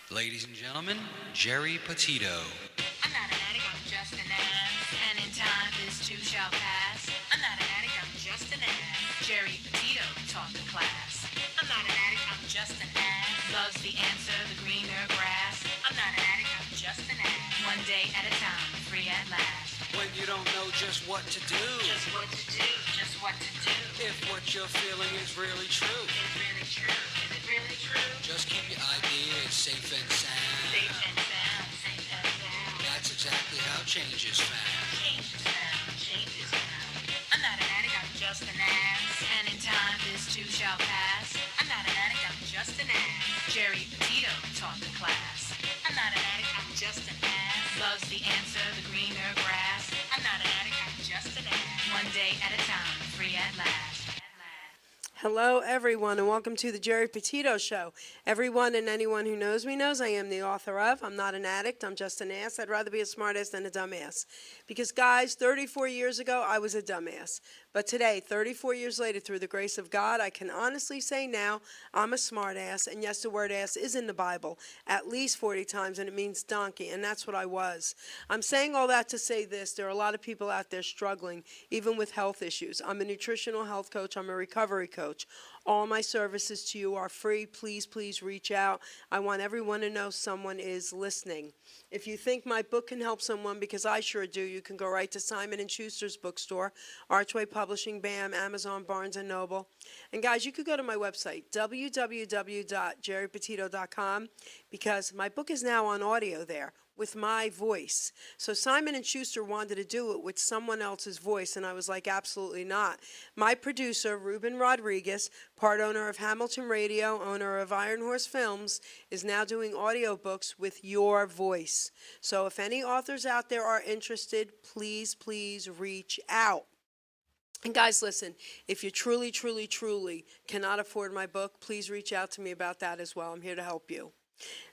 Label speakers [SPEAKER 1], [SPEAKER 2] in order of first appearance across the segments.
[SPEAKER 1] Ladies and gentlemen, Geri Petito.
[SPEAKER 2] I'm not an addict, I'm just an ass. And in time, this too shall pass. I'm not an addict, I'm just an ass. Geri Petito taught the class. I'm not an addict, I'm just an ass. Loves the answer, the greener grass. I'm not an addict, I'm just an ass. One day at a time, free at last.
[SPEAKER 1] When you don't know just what to do,
[SPEAKER 2] Just what to do, just what to do.
[SPEAKER 1] if what you're feeling is really true,
[SPEAKER 2] Is it really true? Is it really true?
[SPEAKER 1] just keep your ideas safe and sound.
[SPEAKER 2] Safe and sound, safe and sound.
[SPEAKER 1] That's exactly how change is found.
[SPEAKER 2] Change is found, change is found. I'm not an addict, I'm just an ass. And in time, this too shall pass. I'm not an addict, I'm just an ass. Geri Petito taught the class. I'm not an addict, I'm just an ass. Loves the answer, the greener grass. I'm not an addict, I'm just an ass. One day at a time, free at last.
[SPEAKER 3] Hello, everyone, and welcome to the Geri Petito Show. Everyone and anyone who knows me knows I am the author of I'm Not an Addict, I'm Just an Ass. I'd rather be a smartass than a dumbass. Because, guys, 34 years ago, I was a dumbass. But today, 34 years later, through the grace of God, I can honestly say now I'm a smartass. And yes, the word ass is in the Bible at least 40 times, and it means donkey, and that's what I was. I'm saying all that to say this. There are a lot of people out there struggling, even with health issues. I'm a nutritional health coach. I'm a recovery coach. All my services to you are free. Please, please reach out. I want everyone to know someone is listening. If you think my book can help someone, because I sure do, you can go right to Simon & Schuster's bookstore, Archway Publishing, BAM, Amazon, Barnes & Noble. And guys, you could go to my website, www.geripetito.com, because my book is now on audio there with my voice. So Simon & Schuster wanted to do it with someone else's voice, and I was like, absolutely not. My producer, Ruben Rodriguez, part owner of Hamilton Radio, owner of Iron Horse Films, is now doing audiobooks with your voice. So if any authors out there are interested, please, please reach out. And guys, listen, if you truly, truly, truly cannot afford my book, please reach out to me about that as well. I'm here to help you.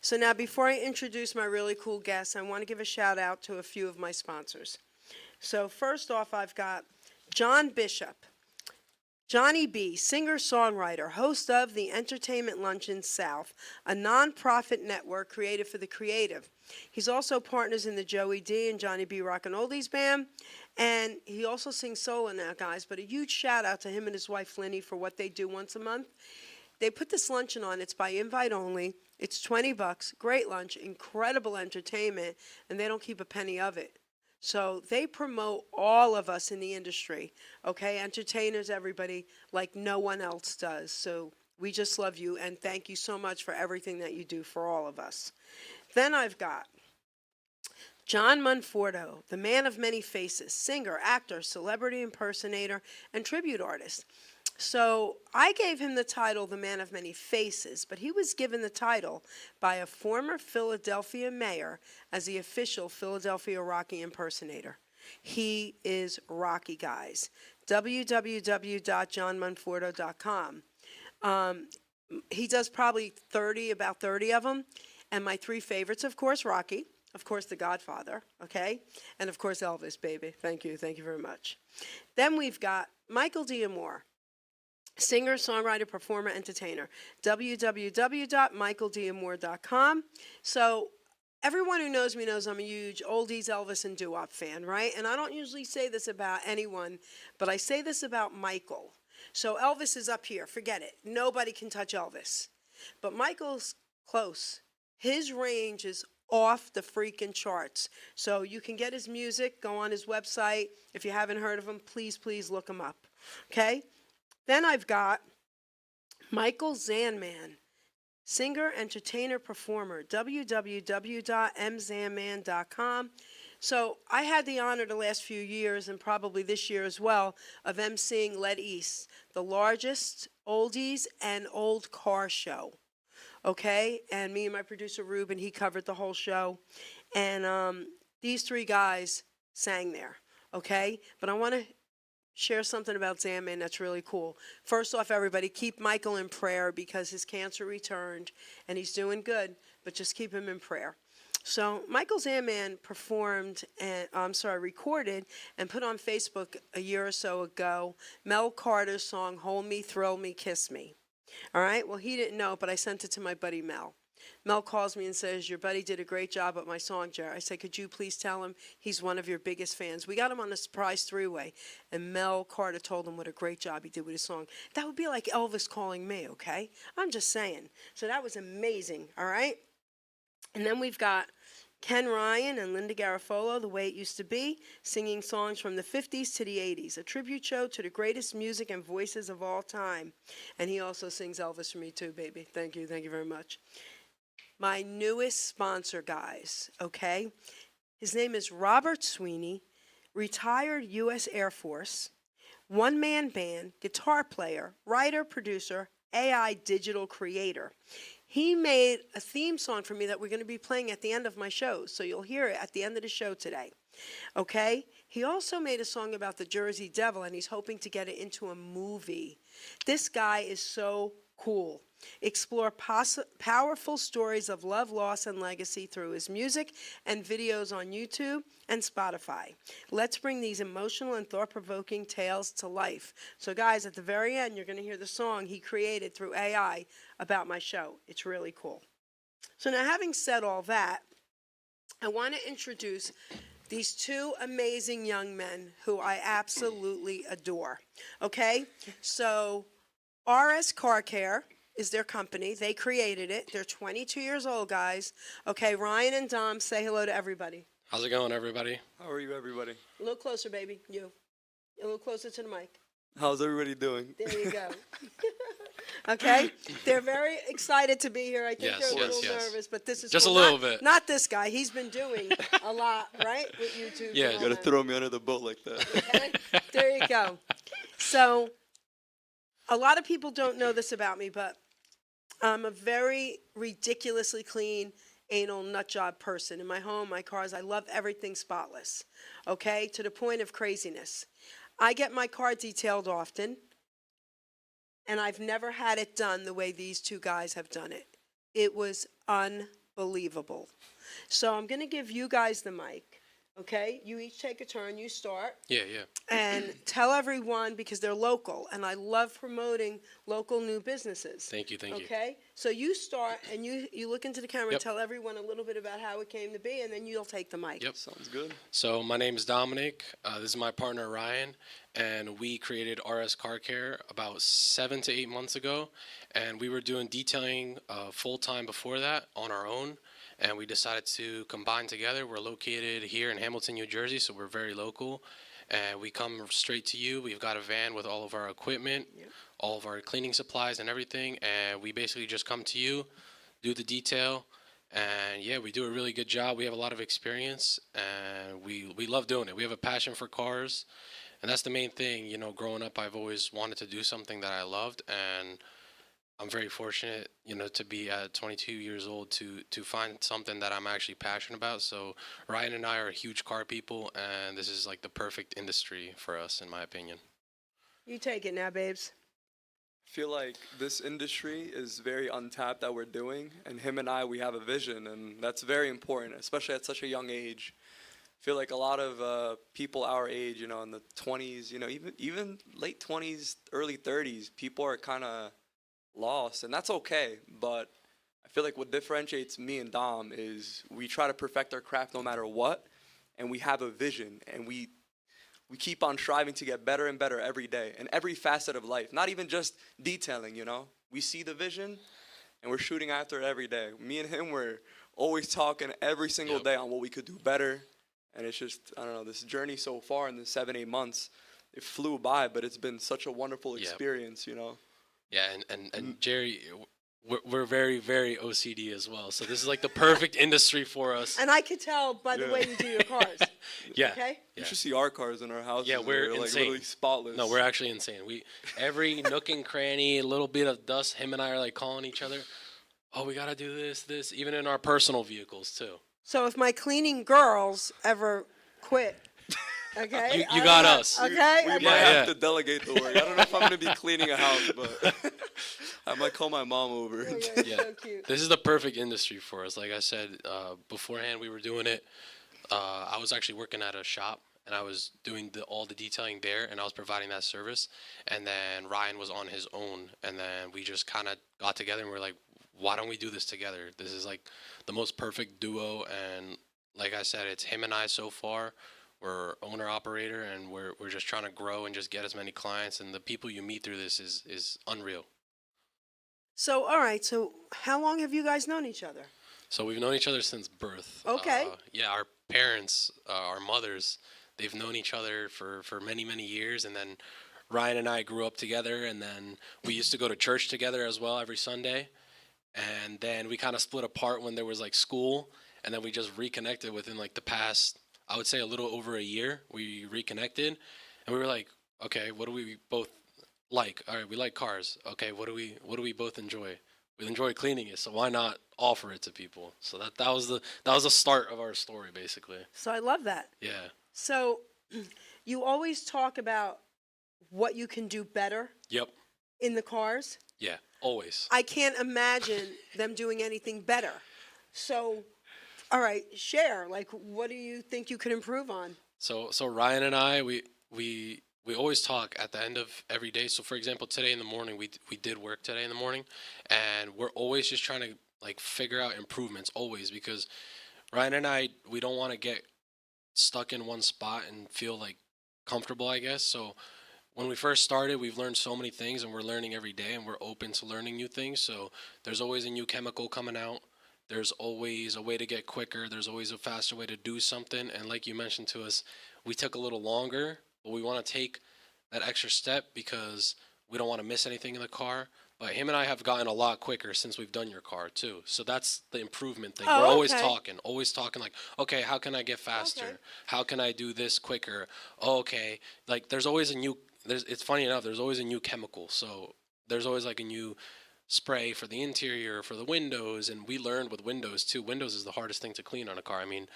[SPEAKER 3] So now, before I introduce my really cool guests, I want to give a shout out to a few of my sponsors. So first off, I've got John Bishop, Johnny B., singer-songwriter, host of the Entertainment Luncheon South, a nonprofit network created for the creative. He's also partners in the Joey D. and Johnny B. Rockin' Oldies band, and he also sings solo now, guys. But a huge shout-out to him and his wife, Linny, for what they do once a month. They put this luncheon on. It's by invite only. It's $20. Great lunch, incredible entertainment, and they don't keep a penny of it. So they promote all of us in the industry, okay? Entertainers, everybody, like no one else does. So we just love you, and thank you so much for everything that you do for all of us. Then I've got John Monforto, the man of many faces, singer, actor, celebrity impersonator, and tribute artist. So I gave him the title, the man of many faces, but he was given the title by a former Philadelphia mayor as the official Philadelphia Rocky impersonator. He is Rocky, guys. www.johnmonforto.com. He does probably about 30 of them. And my three favorites, of course, Rocky. Of course, The Godfather, okay? And, of course, Elvis, baby. Thank you very much. Then we've got Michael D'Amore. Singer, songwriter, performer, entertainer. www.michaeldamore.com. So everyone who knows me knows I'm a huge oldies, Elvis, and doo-wop fan, right? And I don't usually say this about anyone, but I say this about Michael. So Elvis is up here. Forget it. Nobody can touch Elvis. But Michael's close. His range is off the freaking charts. So you can get his music, go on his website. If you haven't heard of him, please, please look him up, okay? Then I've got Michael Zanman, singer, entertainer, performer, www.mzanman.com. So I had the honor the last few years, and probably this year as well, of emceeing Let East, the largest oldies and old car show. Okay? And me and my producer, Ruben, he covered the whole show. And these three guys sang there. Okay? But I want to share something about Zanman that's really cool. First off, everybody, keep Michael in prayer because his cancer returned and he's doing good, but just keep him in prayer. So Michael Zanman recorded and put on Facebook a year or so ago Mel Carter's song, Hold Me, Thrill Me, Kiss Me. All right, well, he didn't know, but I sent it to my buddy Mel. Mel calls me and says, your buddy did a great job at my song, Jerry. I said, could you please tell him he's one of your biggest fans? We got him on a surprise three-way, and Mel Carter told him what a great job he did with his song. That would be like Elvis calling me, okay? I'm just saying. So that was amazing, all right? And then we've got Ken Ryan and Linda Garofalo, The Way It Used to Be, singing songs from the 50s to the 80s, a tribute show to the greatest music and voices of all time. And he also sings Elvis for me too, baby. Thank you very much. My newest sponsor, guys, okay? His name is Robert Sweeney, retired U.S. Air Force, one-man band, guitar player, writer, producer, AI digital creator. He made a theme song for me that we're going to be playing at the end of my show, so you'll hear it at the end of the show today. Okay? He also made a song about the Jersey Devil, and he's hoping to get it into a movie. This guy is so cool. Explore powerful stories of love, loss, and legacy through his music and videos on YouTube and Spotify. Let's bring these emotional and thought-provoking tales to life. So guys, at the very end, you're going to hear the song he created through AI about my show. It's really cool. So now, having said all that, I want to introduce these two amazing young men who I absolutely adore. Okay? So RS Car Care is their company. They created it. They're 22 years old, guys. Okay, Ryan and Dom, say hello to everybody.
[SPEAKER 4] How's it going, everybody?
[SPEAKER 5] How are you, everybody?
[SPEAKER 3] A little closer, baby. You. A little closer to the mic.
[SPEAKER 5] How's everybody doing?
[SPEAKER 3] There you go. Okay? They're very excited to be here. I think
[SPEAKER 4] Yes,
[SPEAKER 3] they're a little
[SPEAKER 4] yes.
[SPEAKER 3] nervous, but this is
[SPEAKER 4] Just
[SPEAKER 3] cool.
[SPEAKER 4] a little
[SPEAKER 3] Not-
[SPEAKER 4] bit.
[SPEAKER 3] Not this guy. He's been doing a lot, right, with YouTube.
[SPEAKER 4] Yeah,
[SPEAKER 3] and
[SPEAKER 4] you
[SPEAKER 3] all
[SPEAKER 5] Gotta
[SPEAKER 3] that.
[SPEAKER 5] throw me under the boat like that.
[SPEAKER 3] Okay? There you go. So, a lot of people don't know this about me, but I'm a very ridiculously clean, anal nut job person. In my home, my cars, I love everything spotless, okay, to the point of craziness. I get my car detailed often, and I've never had it done the way these two guys have done it. It was unbelievable. So I'm going to give you guys the mic, okay? You each take a turn. You start.
[SPEAKER 4] Yeah.
[SPEAKER 3] And tell everyone, because they're local, and I love promoting local new businesses.
[SPEAKER 4] Thank you.
[SPEAKER 3] Okay? So you start, and you look into the camera and
[SPEAKER 4] Yep.
[SPEAKER 3] tell everyone a little bit about how it came to be, and then you'll take the mic.
[SPEAKER 4] Yep.
[SPEAKER 5] Sounds good.
[SPEAKER 4] So my name is Dominic. This is my partner, Ryan. And we created RS Car Care about 7 to 8 months ago. And we were doing detailing full-time before that on our own. And we decided to combine together. We're located here in Hamilton, New Jersey, so we're very local. And we come straight to you. We've got a van with all of our equipment, all of our cleaning supplies and everything. And we basically just come to you, do the detail. And yeah, we do a really good job. We have a lot of experience, and we love doing it. We have a passion for cars, and that's the main thing. You know, growing up, I've always wanted to do something that I loved, and I'm very fortunate, to be at 22 years old to find something that I'm actually passionate about. So Ryan and I are huge car people, and this is like the perfect industry for us, in my opinion.
[SPEAKER 3] You take it now, babes.
[SPEAKER 5] I feel like this industry is very untapped that we're doing, and him and I, we have a vision, and that's very important, especially at such a young age. I feel like a lot of people our age, in the 20s, even late 20s, early 30s, people are kind of lost, and that's okay. But I feel like what differentiates me and Dom is we try to perfect our craft no matter what, and we have a vision, and we keep on striving to get better and better every day in every facet of life, not even just detailing. We see the vision and we're shooting after it every day. Me and him, we're always talking every single
[SPEAKER 4] Yep.
[SPEAKER 5] day on what we could do better. And it's just, I don't know, this journey so far in the 7-8 months, it flew by, but it's been such a wonderful
[SPEAKER 4] Yep.
[SPEAKER 5] experience.
[SPEAKER 4] Yeah, and Jerry, we're very, very OCD as well. So this is like the perfect industry for us.
[SPEAKER 3] And I could tell by the
[SPEAKER 5] Yeah.
[SPEAKER 3] way you do your cars.
[SPEAKER 4] Yeah.
[SPEAKER 3] Okay?
[SPEAKER 5] You
[SPEAKER 4] Yeah.
[SPEAKER 5] should see our cars in our houses.
[SPEAKER 4] Yeah, we're
[SPEAKER 5] They're, like
[SPEAKER 4] insane.
[SPEAKER 5] literally spotless.
[SPEAKER 4] No, we're actually insane. Every nook and cranny, a little bit of dust, him and I are like calling each other. Oh, we gotta do this, even in our personal vehicles too.
[SPEAKER 3] So if my cleaning girls ever quit, okay?
[SPEAKER 4] You
[SPEAKER 3] I
[SPEAKER 4] got
[SPEAKER 3] don't know,
[SPEAKER 4] us.
[SPEAKER 3] Okay?
[SPEAKER 5] We
[SPEAKER 3] okay.
[SPEAKER 5] might have
[SPEAKER 4] Yeah.
[SPEAKER 5] to delegate the work. I don't know if I'm going to be cleaning a house, but I might call my mom over.
[SPEAKER 3] Okay,
[SPEAKER 4] Yeah.
[SPEAKER 3] So cute.
[SPEAKER 4] This is the perfect industry for us. Like I said, beforehand we were doing it. I was actually working at a shop, and I was doing all the detailing there, and I was providing that service. And then Ryan was on his own, and then we just kind of got together, and we're like, why don't we do this together? This is like the most perfect duo, and like I said, it's him and I so far. We're owner operator, and we're just trying to grow and just get as many clients. And the people you meet through this is unreal.
[SPEAKER 3] So, all right. So, how long have you guys known each other?
[SPEAKER 4] So we've known each other since birth.
[SPEAKER 3] Okay.
[SPEAKER 4] Yeah, our parents, our mothers, they've known each other for many, many years. And then Ryan and I grew up together, and then we used to go to church together as well every Sunday. And then we kind of split apart when there was like school, and then we just reconnected within like the past, I would say a little over a year. We reconnected, and we were like, okay, what do we both like? All right, we like cars. Okay, what do we both enjoy? We enjoy cleaning it, so why not offer it to people? So that was the start of our story, basically.
[SPEAKER 3] So, I love that.
[SPEAKER 4] Yeah.
[SPEAKER 3] So, you always talk about what you can do better
[SPEAKER 4] Yep.
[SPEAKER 3] in the cars.
[SPEAKER 4] Yeah. Always.
[SPEAKER 3] I can't imagine them doing anything better. So, all right, share. Like, what do you think you could improve on?
[SPEAKER 4] So Ryan and I, we always talk at the end of every day. So for example, today in the morning, we did work today in the morning, and we're always just trying to like figure out improvements always, because Ryan and I, we don't want to get stuck in one spot and feel like comfortable, I guess. So when we first started, we've learned so many things, and we're learning every day, and we're open to learning new things. So there's always a new chemical coming out. There's always a way to get quicker. There's always a faster way to do something. And like you mentioned to us, we took a little longer, but we want to take that extra step because we don't want to miss anything in the car. But him and I have gotten a lot quicker since we've done your car too. So that's the improvement thing.
[SPEAKER 3] Oh,
[SPEAKER 4] We're
[SPEAKER 3] okay.
[SPEAKER 4] always talking like, okay, how can I get faster?
[SPEAKER 3] Okay.
[SPEAKER 4] How can I do this quicker? Oh, okay. Like there's always a new, it's funny enough, there's always a new chemical. So there's always like a new spray for the interior, for the windows, and we learned with windows too. Windows is the hardest thing to clean on a car. I mean,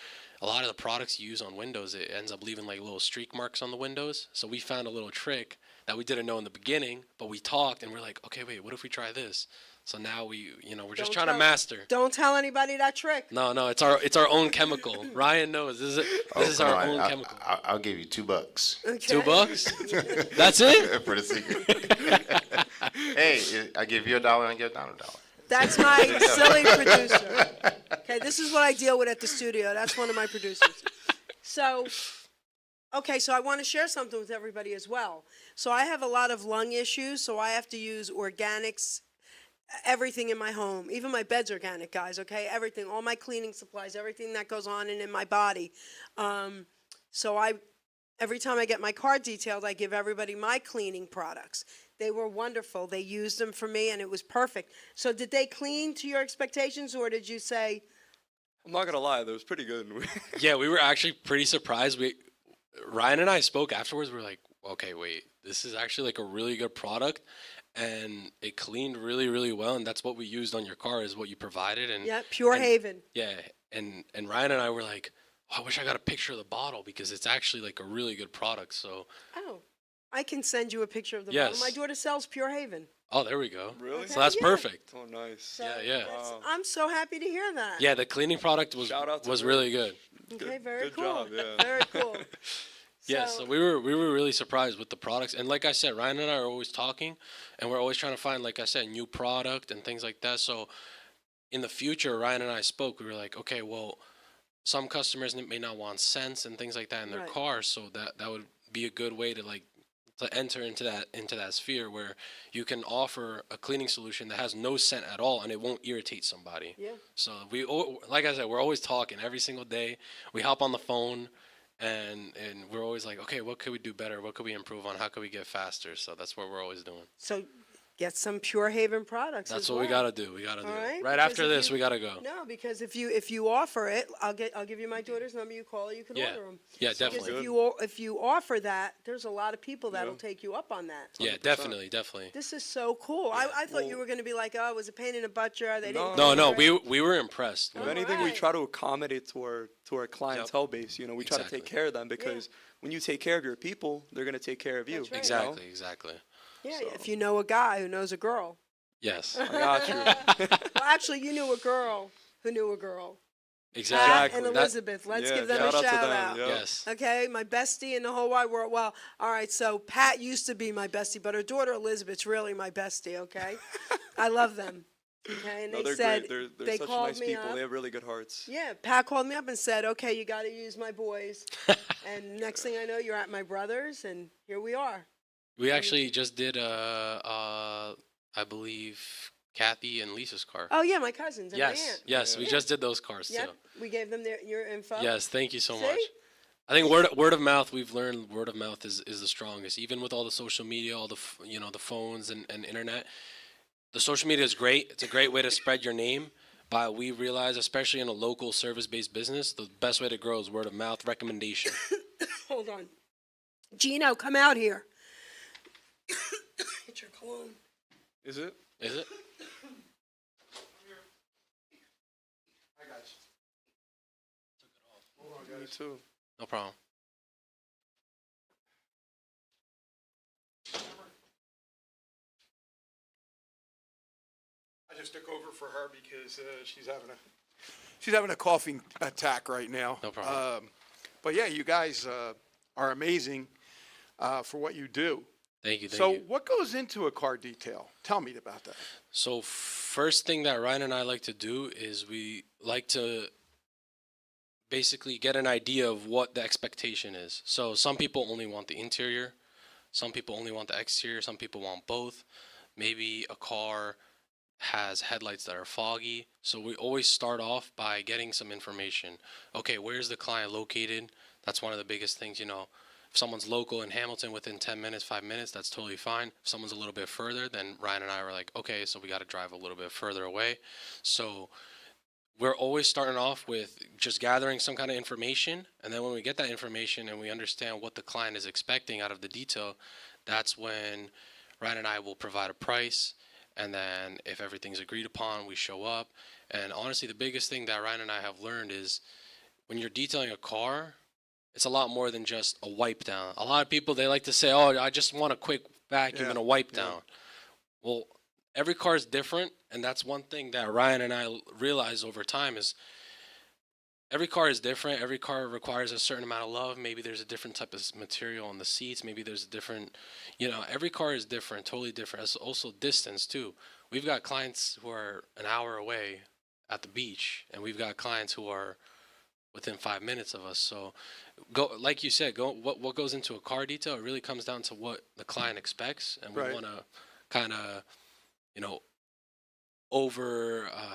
[SPEAKER 4] a lot of the products you use on windows, it ends up leaving like little streak marks on the windows. So we found a little trick that we didn't know in the beginning, but we talked and we're like, okay, wait, what if we try this? So now we're just
[SPEAKER 3] Don't
[SPEAKER 4] trying to
[SPEAKER 3] tell-
[SPEAKER 4] master.
[SPEAKER 3] Don't tell anybody that trick.
[SPEAKER 4] No, it's our own chemical. Ryan knows this is our own chemical.
[SPEAKER 6] I'll give you $2
[SPEAKER 3] Okay.
[SPEAKER 4] $2? That's it?
[SPEAKER 6] for the secret. Hey, I give you $1 and I give down $1.
[SPEAKER 3] That's my silly producer. Okay, this is what I deal with at the studio. That's one of my producers. So, okay, so I want to share something with everybody as well. So I have a lot of lung issues, so I have to use organics, everything in my home. Even my bed's organic, guys, okay? Everything, all my cleaning supplies, everything that goes on in my body. So every time I get my car detailed, I give everybody my cleaning products. They were wonderful. They used them for me, and it was perfect. So did they clean to your expectations, or did you say,
[SPEAKER 5] I'm not gonna lie, that was pretty good.
[SPEAKER 4] Yeah, we were actually pretty surprised. Ryan and I spoke afterwards. We were like, okay, wait, this is actually like a really good product, and it cleaned really, really well. And that's what we used on your car is what you provided. And
[SPEAKER 3] yeah, Pure
[SPEAKER 4] and-
[SPEAKER 3] Haven?
[SPEAKER 4] Yeah, and Ryan and I were like, oh, I wish I got a picture of the bottle because it's actually like a really good product. So,
[SPEAKER 3] Oh, I can send you a picture of the
[SPEAKER 4] Yes.
[SPEAKER 3] bottle. My daughter sells Pure Haven.
[SPEAKER 4] oh, there we go.
[SPEAKER 5] Really?
[SPEAKER 4] So that's
[SPEAKER 3] Yeah.
[SPEAKER 4] perfect.
[SPEAKER 5] Oh, nice.
[SPEAKER 3] So
[SPEAKER 4] Yeah.
[SPEAKER 3] that's-
[SPEAKER 5] Wow.
[SPEAKER 3] I'm so happy to hear that.
[SPEAKER 4] Yeah, the cleaning product was
[SPEAKER 5] Shout out to
[SPEAKER 4] was
[SPEAKER 5] her.
[SPEAKER 4] really good.
[SPEAKER 3] Okay, very
[SPEAKER 5] good
[SPEAKER 3] cool.
[SPEAKER 5] job, yeah.
[SPEAKER 3] Very cool.
[SPEAKER 4] Yeah, so we were really surprised with the products, and like I said, Ryan and I are always talking, and we're always trying to find, like I said, new product and things like that. So in the future, Ryan and I spoke. We were like, okay, well, some customers may not want scents and things like that in their
[SPEAKER 3] Right.
[SPEAKER 4] cars, so that would be a good way to enter into that sphere where you can offer a cleaning solution that has no scent at all and it won't irritate somebody.
[SPEAKER 3] Yeah.
[SPEAKER 4] So like I said, we're always talking every single day. We hop on the phone and we're always like, okay, what could we do better? What could we improve on? How could we get faster? So that's what we're always doing.
[SPEAKER 3] So get some Pure Haven products.
[SPEAKER 4] That's
[SPEAKER 3] as
[SPEAKER 4] what we
[SPEAKER 3] well.
[SPEAKER 4] gotta do. We gotta do
[SPEAKER 3] All
[SPEAKER 4] it.
[SPEAKER 3] right,
[SPEAKER 4] Right
[SPEAKER 3] because
[SPEAKER 4] after
[SPEAKER 3] if
[SPEAKER 4] this,
[SPEAKER 3] you-
[SPEAKER 4] we gotta go.
[SPEAKER 3] No, because if you offer it, I'll give you my daughter's number. You call her, you can
[SPEAKER 4] Yeah.
[SPEAKER 3] order them.
[SPEAKER 4] Yeah,
[SPEAKER 3] Because
[SPEAKER 4] definitely.
[SPEAKER 3] if you offer that, there's a lot of people that'll take you up on that.
[SPEAKER 4] Yeah,
[SPEAKER 5] 100%.
[SPEAKER 4] definitely.
[SPEAKER 3] This is so cool. I thought you were going to be like, oh, it was a pain in the butt jar. They didn't.
[SPEAKER 5] No,
[SPEAKER 4] No,
[SPEAKER 3] clean it.
[SPEAKER 4] we were impressed.
[SPEAKER 5] If
[SPEAKER 3] All
[SPEAKER 5] anything, we
[SPEAKER 3] right.
[SPEAKER 5] try to accommodate to our clientele base. You know, we try to
[SPEAKER 4] Exactly.
[SPEAKER 5] take care of them because when you take care of your people, they're gonna take care of you.
[SPEAKER 3] That's right.
[SPEAKER 5] you know?
[SPEAKER 4] Exactly.
[SPEAKER 3] Yeah,
[SPEAKER 5] So-
[SPEAKER 3] if you know a guy who knows a girl.
[SPEAKER 4] Yes.
[SPEAKER 5] I got you.
[SPEAKER 3] Well, actually, you knew a girl who knew a girl. Pat
[SPEAKER 4] Exactly.
[SPEAKER 3] and
[SPEAKER 5] That-
[SPEAKER 3] Elizabeth. Let's
[SPEAKER 5] yeah,
[SPEAKER 3] give them
[SPEAKER 5] shout
[SPEAKER 3] a
[SPEAKER 5] out to
[SPEAKER 3] shout
[SPEAKER 5] them,
[SPEAKER 3] out.
[SPEAKER 5] yeah.
[SPEAKER 4] Yes.
[SPEAKER 3] Okay, my bestie in the whole wide world. Well, all right, so Pat used to be my bestie, but her daughter Elizabeth's really my bestie, okay? I love them. Okay, and
[SPEAKER 5] No,
[SPEAKER 3] they
[SPEAKER 5] they're
[SPEAKER 3] said
[SPEAKER 5] great. They're
[SPEAKER 3] they
[SPEAKER 5] such
[SPEAKER 3] called
[SPEAKER 5] nice
[SPEAKER 3] me
[SPEAKER 5] people.
[SPEAKER 3] up.
[SPEAKER 5] They have really good hearts.
[SPEAKER 3] Yeah, Pat called me up and said, "Okay, you got to use my boys." And next thing I know, you're at my brother's, and here we are.
[SPEAKER 4] We actually just did I believe Kathy and Lisa's car.
[SPEAKER 3] Oh yeah, my cousins and my
[SPEAKER 4] Yes,
[SPEAKER 3] aunt.
[SPEAKER 4] yes, we
[SPEAKER 3] Yeah.
[SPEAKER 4] just did those cars
[SPEAKER 3] Yep,
[SPEAKER 4] too.
[SPEAKER 3] we gave them your info.
[SPEAKER 4] Yes, thank you so
[SPEAKER 3] See?
[SPEAKER 4] much. I think word of mouth. We've learned word of mouth is the strongest. Even with all the social media, all the the phones and internet. The social media is great. It's a great way to spread your name. But we realize, especially in a local service-based business, the best way to grow is word of mouth recommendation.
[SPEAKER 3] Hold on, Gino, come out here. Get your cologne.
[SPEAKER 5] Is it?
[SPEAKER 4] Is it?
[SPEAKER 5] Me too.
[SPEAKER 4] No problem.
[SPEAKER 7] I just took over for her because she's having a coughing attack right now.
[SPEAKER 4] No problem.
[SPEAKER 7] But yeah, you guys are amazing for what you do.
[SPEAKER 4] Thank you.
[SPEAKER 7] So what goes into a car detail? Tell me about that.
[SPEAKER 4] So first thing that Ryan and I like to do is we like to basically get an idea of what the expectation is. So some people only want the interior, some people only want the exterior, some people want both. Maybe a car has headlights that are foggy. So we always start off by getting some information. Okay, where's the client located? That's one of the biggest things, you know. If someone's local in Hamilton within 10 minutes, 5 minutes, that's totally fine. If someone's a little bit further, then Ryan and I were like, okay, so we got to drive a little bit further away. So we're always starting off with just gathering some kind of information. And then when we get that information and we understand what the client is expecting out of the detail, that's when Ryan and I will provide a price. And then if everything's agreed upon, we show up. And honestly, the biggest thing that Ryan and I have learned is when you're detailing a car, it's a lot more than just a wipe down. A lot of people, they like to say, oh, I just want a quick vacuum and a wipe down. Well, every car is different. And that's one thing that Ryan and I realized over time is every car is different. Every car requires a certain amount of love. Maybe there's a different type of material on the seats. Maybe there's a different, every car is different, totally different. It's also distance too. We've got clients who are an hour away at the beach, and we've got clients who are within 5 minutes of us. So like you said, what goes into a car detail, it really comes down to what the client expects. And we want to kind of,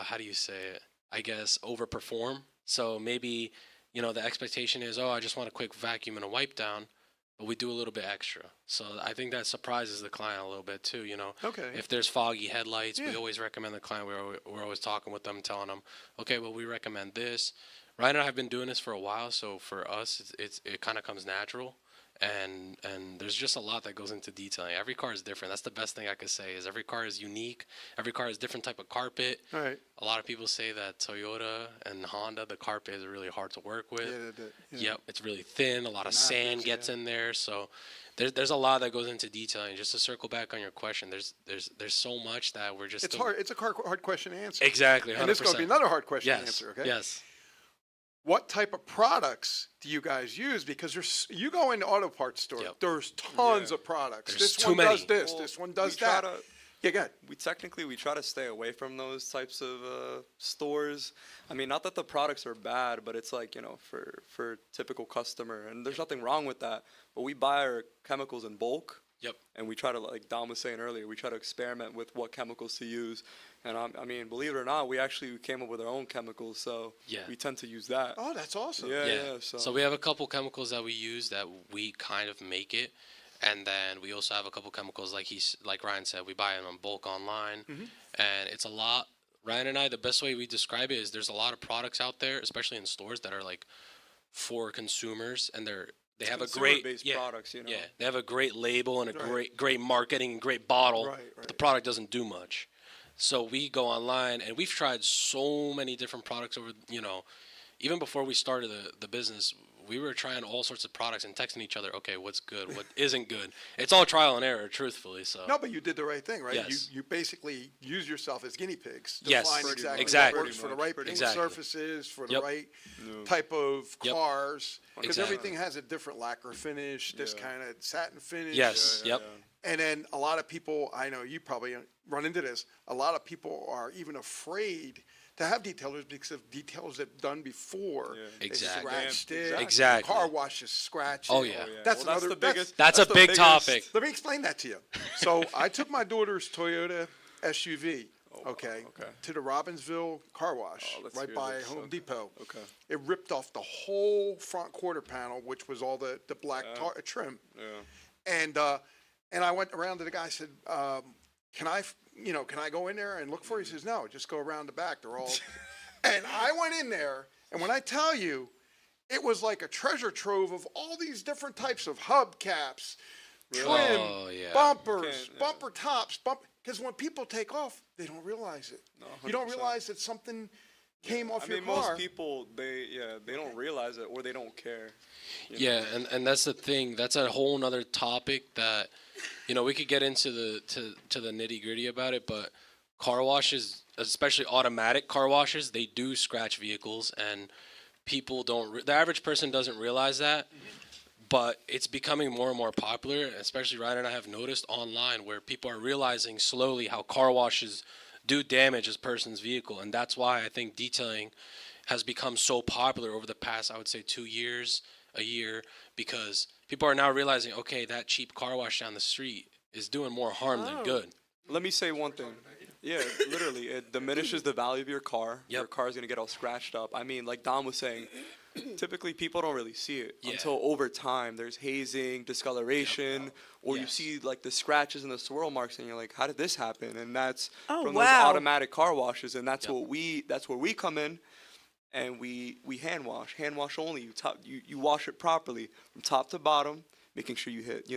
[SPEAKER 4] how do you say it? I guess overperform. So maybe, the expectation is, oh, I just want a quick vacuum and a wipe down, but we do a little bit extra. So I think that surprises the client a little bit too,
[SPEAKER 7] Okay.
[SPEAKER 4] If there's foggy headlights, we always recommend the client, we're always talking with them, telling them, okay, well, we recommend this. Ryan and I have been doing this for a while, so for us, it kind of comes natural. And there's just a lot that goes into detailing. Every car is different. That's the best thing I could say is every car is unique. Every car has different type of carpet.
[SPEAKER 7] All right.
[SPEAKER 4] A lot of people say that Toyota and Honda, the carpet is really hard to work with.
[SPEAKER 7] Yeah.
[SPEAKER 4] Yep, it's really thin. A lot of sand
[SPEAKER 7] Napkins,
[SPEAKER 4] gets in there. So there's a lot that goes into detailing. Just to circle back on your question, there's so much that we're just
[SPEAKER 7] It's hard. It's a hard question to answer.
[SPEAKER 4] Exactly. 100%.
[SPEAKER 7] And this is going to be another hard question
[SPEAKER 4] yes.
[SPEAKER 7] to answer. Okay.
[SPEAKER 4] Yes.
[SPEAKER 7] What type of products do you guys use? Because you go into auto parts store, there's tons of products.
[SPEAKER 4] There's
[SPEAKER 7] this
[SPEAKER 4] too
[SPEAKER 7] one
[SPEAKER 4] many.
[SPEAKER 7] does this, this one does that. Yeah, go ahead.
[SPEAKER 5] We try to stay away from those types of stores. I mean, not that the products are bad, but it's like, for typical customer, and there's nothing wrong with that. But we buy our chemicals in bulk.
[SPEAKER 4] Yep.
[SPEAKER 5] And we try to, like Dom was saying earlier, we try to experiment with what chemicals to use. And I mean, believe it or not, we actually came up with our own chemicals, so we tend to use that.
[SPEAKER 7] Oh, that's awesome.
[SPEAKER 5] Yeah.
[SPEAKER 4] So we have a couple chemicals that we use that we kind of make it, and then we also have a couple chemicals like Ryan said, we buy them in bulk online, and it's a lot. Ryan and I, the best way we describe it is there's a lot of products out there, especially in stores that are like for consumers, and they have a great
[SPEAKER 5] products,
[SPEAKER 4] Yeah, they have a great label and a great marketing and great bottle, but the product doesn't do much. So we go online and we've tried so many different products over, even before we started the business, we were trying all sorts of products and texting each other. Okay, what's good? What isn't good? It's all trial and error, truthfully. So
[SPEAKER 7] No, but you did the right thing, right?
[SPEAKER 4] Yes.
[SPEAKER 7] You basically use yourself as guinea pigs to
[SPEAKER 4] Yes.
[SPEAKER 7] find
[SPEAKER 4] Pretty
[SPEAKER 7] exactly
[SPEAKER 4] much. Exactly.
[SPEAKER 7] what works for the right paint
[SPEAKER 4] Exactly.
[SPEAKER 7] surfaces, for the
[SPEAKER 4] Yep.
[SPEAKER 7] right type of
[SPEAKER 4] Yep.
[SPEAKER 7] cars, because
[SPEAKER 4] Exactly.
[SPEAKER 7] everything has a different lacquer finish, this kind of satin finish.
[SPEAKER 4] yes, yep.
[SPEAKER 7] And then a lot of people, I know you probably run into this, a lot of people are even afraid to have detailers because of details that done before. They
[SPEAKER 4] Exactly.
[SPEAKER 7] scratched it.
[SPEAKER 4] Exactly.
[SPEAKER 7] Car washes scratch
[SPEAKER 4] Oh,
[SPEAKER 7] it.
[SPEAKER 4] yeah.
[SPEAKER 7] That's
[SPEAKER 5] Well,
[SPEAKER 7] another,
[SPEAKER 5] the biggest.
[SPEAKER 4] That's a
[SPEAKER 5] the
[SPEAKER 4] big
[SPEAKER 5] biggest-
[SPEAKER 4] topic.
[SPEAKER 7] let me explain that to you. So I took my daughter's Toyota SUV,
[SPEAKER 5] wow,
[SPEAKER 7] okay,
[SPEAKER 5] okay.
[SPEAKER 7] to the Robbinsville car wash
[SPEAKER 5] Oh, let's
[SPEAKER 7] right
[SPEAKER 5] hear
[SPEAKER 7] by
[SPEAKER 5] this.
[SPEAKER 7] Home
[SPEAKER 5] Okay.
[SPEAKER 7] Depot.
[SPEAKER 5] Okay.
[SPEAKER 7] It ripped off the whole front quarter panel, which was all the black trim.
[SPEAKER 5] Yeah.
[SPEAKER 7] And I went around to the guy. I said, "Can I go in there and look for it?" He says, "No, just go around the back. They're all." And I went in there, and when I tell you, it was like a treasure trove of all these different types of hubcaps, trim,
[SPEAKER 4] Oh, yeah.
[SPEAKER 7] bumpers,
[SPEAKER 5] Can't-
[SPEAKER 7] bumper tops, because when people take off, they don't realize it. You don't
[SPEAKER 5] 100%.
[SPEAKER 7] realize that something came off
[SPEAKER 5] I
[SPEAKER 7] your
[SPEAKER 5] mean,
[SPEAKER 7] car.
[SPEAKER 5] most people they don't realize it or they don't care.
[SPEAKER 4] Yeah, and that's the thing. That's a whole nother topic that, we could get into to the nitty gritty about it. But car washes, especially automatic car washes, they do scratch vehicles, and people don't. The average person doesn't realize that. But it's becoming more and more popular, especially Ryan and I have noticed online where people are realizing slowly how car washes do damage a person's vehicle. And that's why I think detailing has become so popular over the past, I would say, 2 years, a year, because people are now realizing, okay, that cheap car wash down the street is doing more harm than good.
[SPEAKER 5] Let me say one thing. Yeah, literally, it diminishes the value of your car. Your
[SPEAKER 4] Yep.
[SPEAKER 5] car's gonna get all scratched up. I mean, like Dom was saying, typically people don't really see it
[SPEAKER 4] Yeah.
[SPEAKER 5] until over time. There's hazing, discoloration, or you
[SPEAKER 4] Yes.
[SPEAKER 5] see like the scratches and the swirl marks, and you're like, "How did this happen?" And that's
[SPEAKER 3] Oh,
[SPEAKER 5] from
[SPEAKER 3] wow.
[SPEAKER 5] those automatic car washes, and that's
[SPEAKER 4] Yep.
[SPEAKER 5] that's where we come in, and we hand wash only. You wash it properly from top to bottom, making sure you hit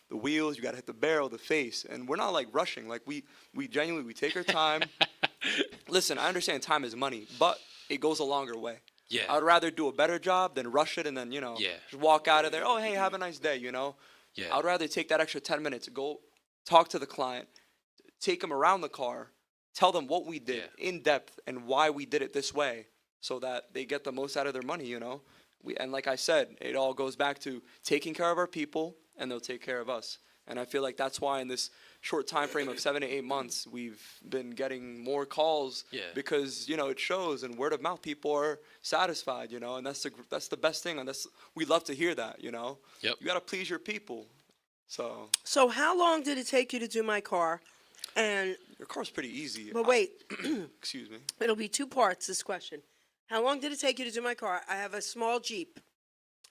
[SPEAKER 5] the wheels, you gotta hit the barrel, the face, and we're not like rushing. Like we genuinely we take our time. Listen, I understand time is money, but it goes a longer way.
[SPEAKER 4] Yeah.
[SPEAKER 5] I'd rather do a better job than rush it and then
[SPEAKER 4] Yeah.
[SPEAKER 5] just walk out of there. Oh, hey, have a nice day.
[SPEAKER 4] Yeah.
[SPEAKER 5] I'd rather take that extra 10 minutes, go talk to the client, take them around the car, tell them what we did in depth and why we did it this way, so that they get the most out of their money. And like I said, it all goes back to taking care of our people, and they'll take care of us. And I feel like that's why in this short time frame of 7 to 8 months, we've been getting more calls because it shows, and word of mouth, people are satisfied, and that's the best thing, and we love to hear that.
[SPEAKER 4] Yep.
[SPEAKER 5] You got to please your people. So
[SPEAKER 3] So how long did it take you to do my car? And
[SPEAKER 5] your car's pretty easy.
[SPEAKER 3] but wait,
[SPEAKER 5] Excuse me.
[SPEAKER 3] it'll be two parts. This question: how long did it take you to do my car? I have a small Jeep.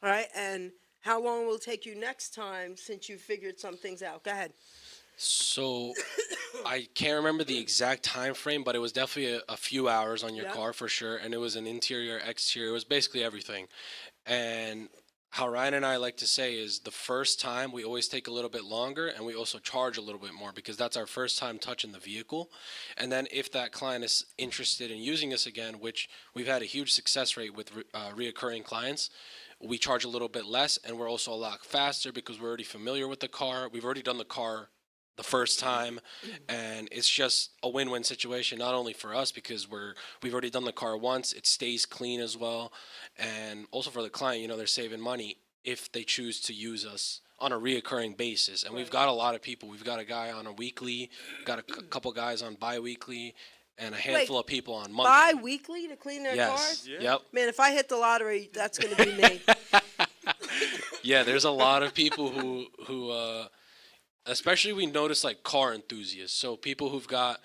[SPEAKER 3] All right, and how long will it take you next time since you figured some things out? Go ahead.
[SPEAKER 4] So I can't remember the exact time frame, but it was definitely a few hours on your
[SPEAKER 3] Yeah.
[SPEAKER 4] car for sure, and it was an interior, exterior. It was basically everything. And how Ryan and I like to say is the first time we always take a little bit longer, and we also charge a little bit more because that's our first time touching the vehicle. And then if that client is interested in using us again, which we've had a huge success rate with reoccurring clients, we charge a little bit less, and we're also a lot faster because we're already familiar with the car. We've already done the car the first time, and it's just a win-win situation, not only for us because we've already done the car once, it stays clean as well, and also for the client, they're saving money if they choose to use us on a reoccurring basis. And we've got a lot of people. We've got a guy on a weekly, got a couple guys on bi-weekly, and a handful of people on monthly.
[SPEAKER 3] Bi-weekly to clean their
[SPEAKER 4] Yes.
[SPEAKER 3] cars?
[SPEAKER 4] Yep.
[SPEAKER 3] Man, if I hit the lottery, that's going to be me.
[SPEAKER 4] Yeah, there's a lot of people who especially we notice like car enthusiasts. So people who've got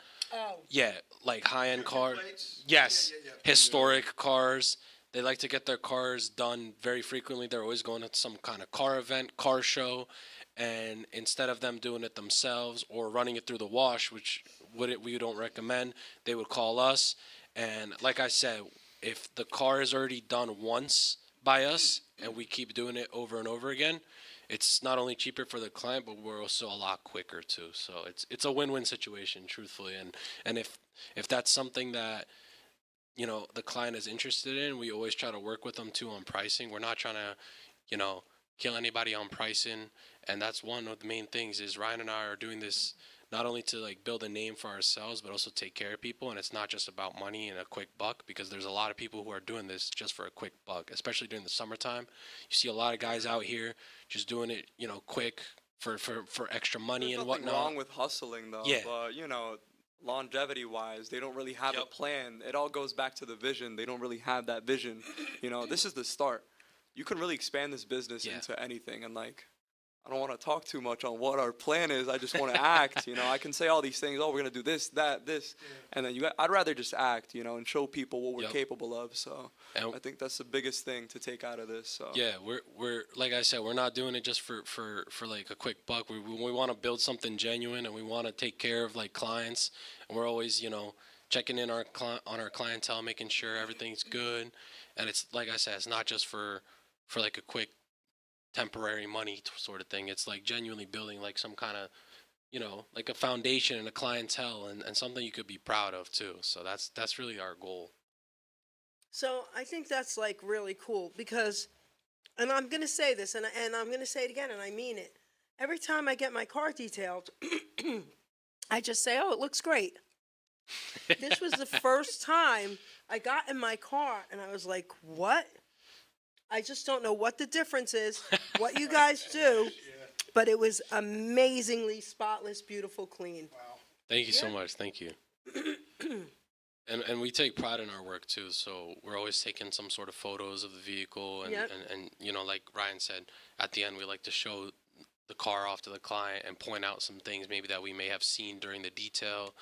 [SPEAKER 4] like high-end cars. Yes. Historic cars. They like to get their cars done very frequently. They're always going to some kind of car event, car show, and instead of them doing it themselves or running it through the wash, which we don't recommend, they would call us. And like I said, if the car is already done once by us and we keep doing it over and over again, it's not only cheaper for the client, but we're also a lot quicker too. So it's a win-win situation, truthfully. And if that's something that the client is interested in, we always try to work with them too on pricing. We're not trying to, kill anybody on pricing. And that's one of the main things is Ryan and I are doing this not only to like build a name for ourselves, but also take care of people. And it's not just about money and a quick buck, because there's a lot of people who are doing this just for a quick buck, especially during the summertime. You see a lot of guys out here just doing it, quick for extra money
[SPEAKER 5] There's
[SPEAKER 4] and
[SPEAKER 5] nothing
[SPEAKER 4] whatnot.
[SPEAKER 5] wrong with hustling though.
[SPEAKER 4] Yeah.
[SPEAKER 5] But longevity wise, they don't really have a plan. It all goes back to the vision. They don't really have that vision. This is the start. You can really expand this business
[SPEAKER 4] Yeah.
[SPEAKER 5] into anything. And like, I don't want to talk too much on what our plan is. I just want to act. I can say all these things. Oh, we're gonna do this, that, this, and then I'd rather just act. And show people what we're
[SPEAKER 4] Yep.
[SPEAKER 5] capable of. So
[SPEAKER 4] And
[SPEAKER 5] I think that's the biggest thing to take out of this. So
[SPEAKER 4] yeah, we're like I said, we're not doing it just for like a quick buck. We want to build something genuine, and we want to take care of like clients, and we're always checking in on our clientele, making sure everything's good. And it's like I said, it's not just for like a quick temporary money sort of thing. It's like genuinely building like some kind of like a foundation and a clientele, and something you could be proud of too. So that's really our goal.
[SPEAKER 3] So I think that's like really cool because, and I'm going to say this and I'm going to say it again and I mean it. Every time I get my car detailed, I just say, oh, it looks great. This was the first time I got in my car and I was like, what? I just don't know what the difference is, what you guys do, but it was amazingly spotless, beautiful, clean.
[SPEAKER 4] Thank you so
[SPEAKER 3] Yeah.
[SPEAKER 4] much. Thank you. And we take pride in our work too. So we're always taking some sort of photos of the vehicle, and,
[SPEAKER 3] Yep.
[SPEAKER 4] and like Ryan said, at the end we like to show the car off to the client and point out some things maybe that we may have seen during the detail.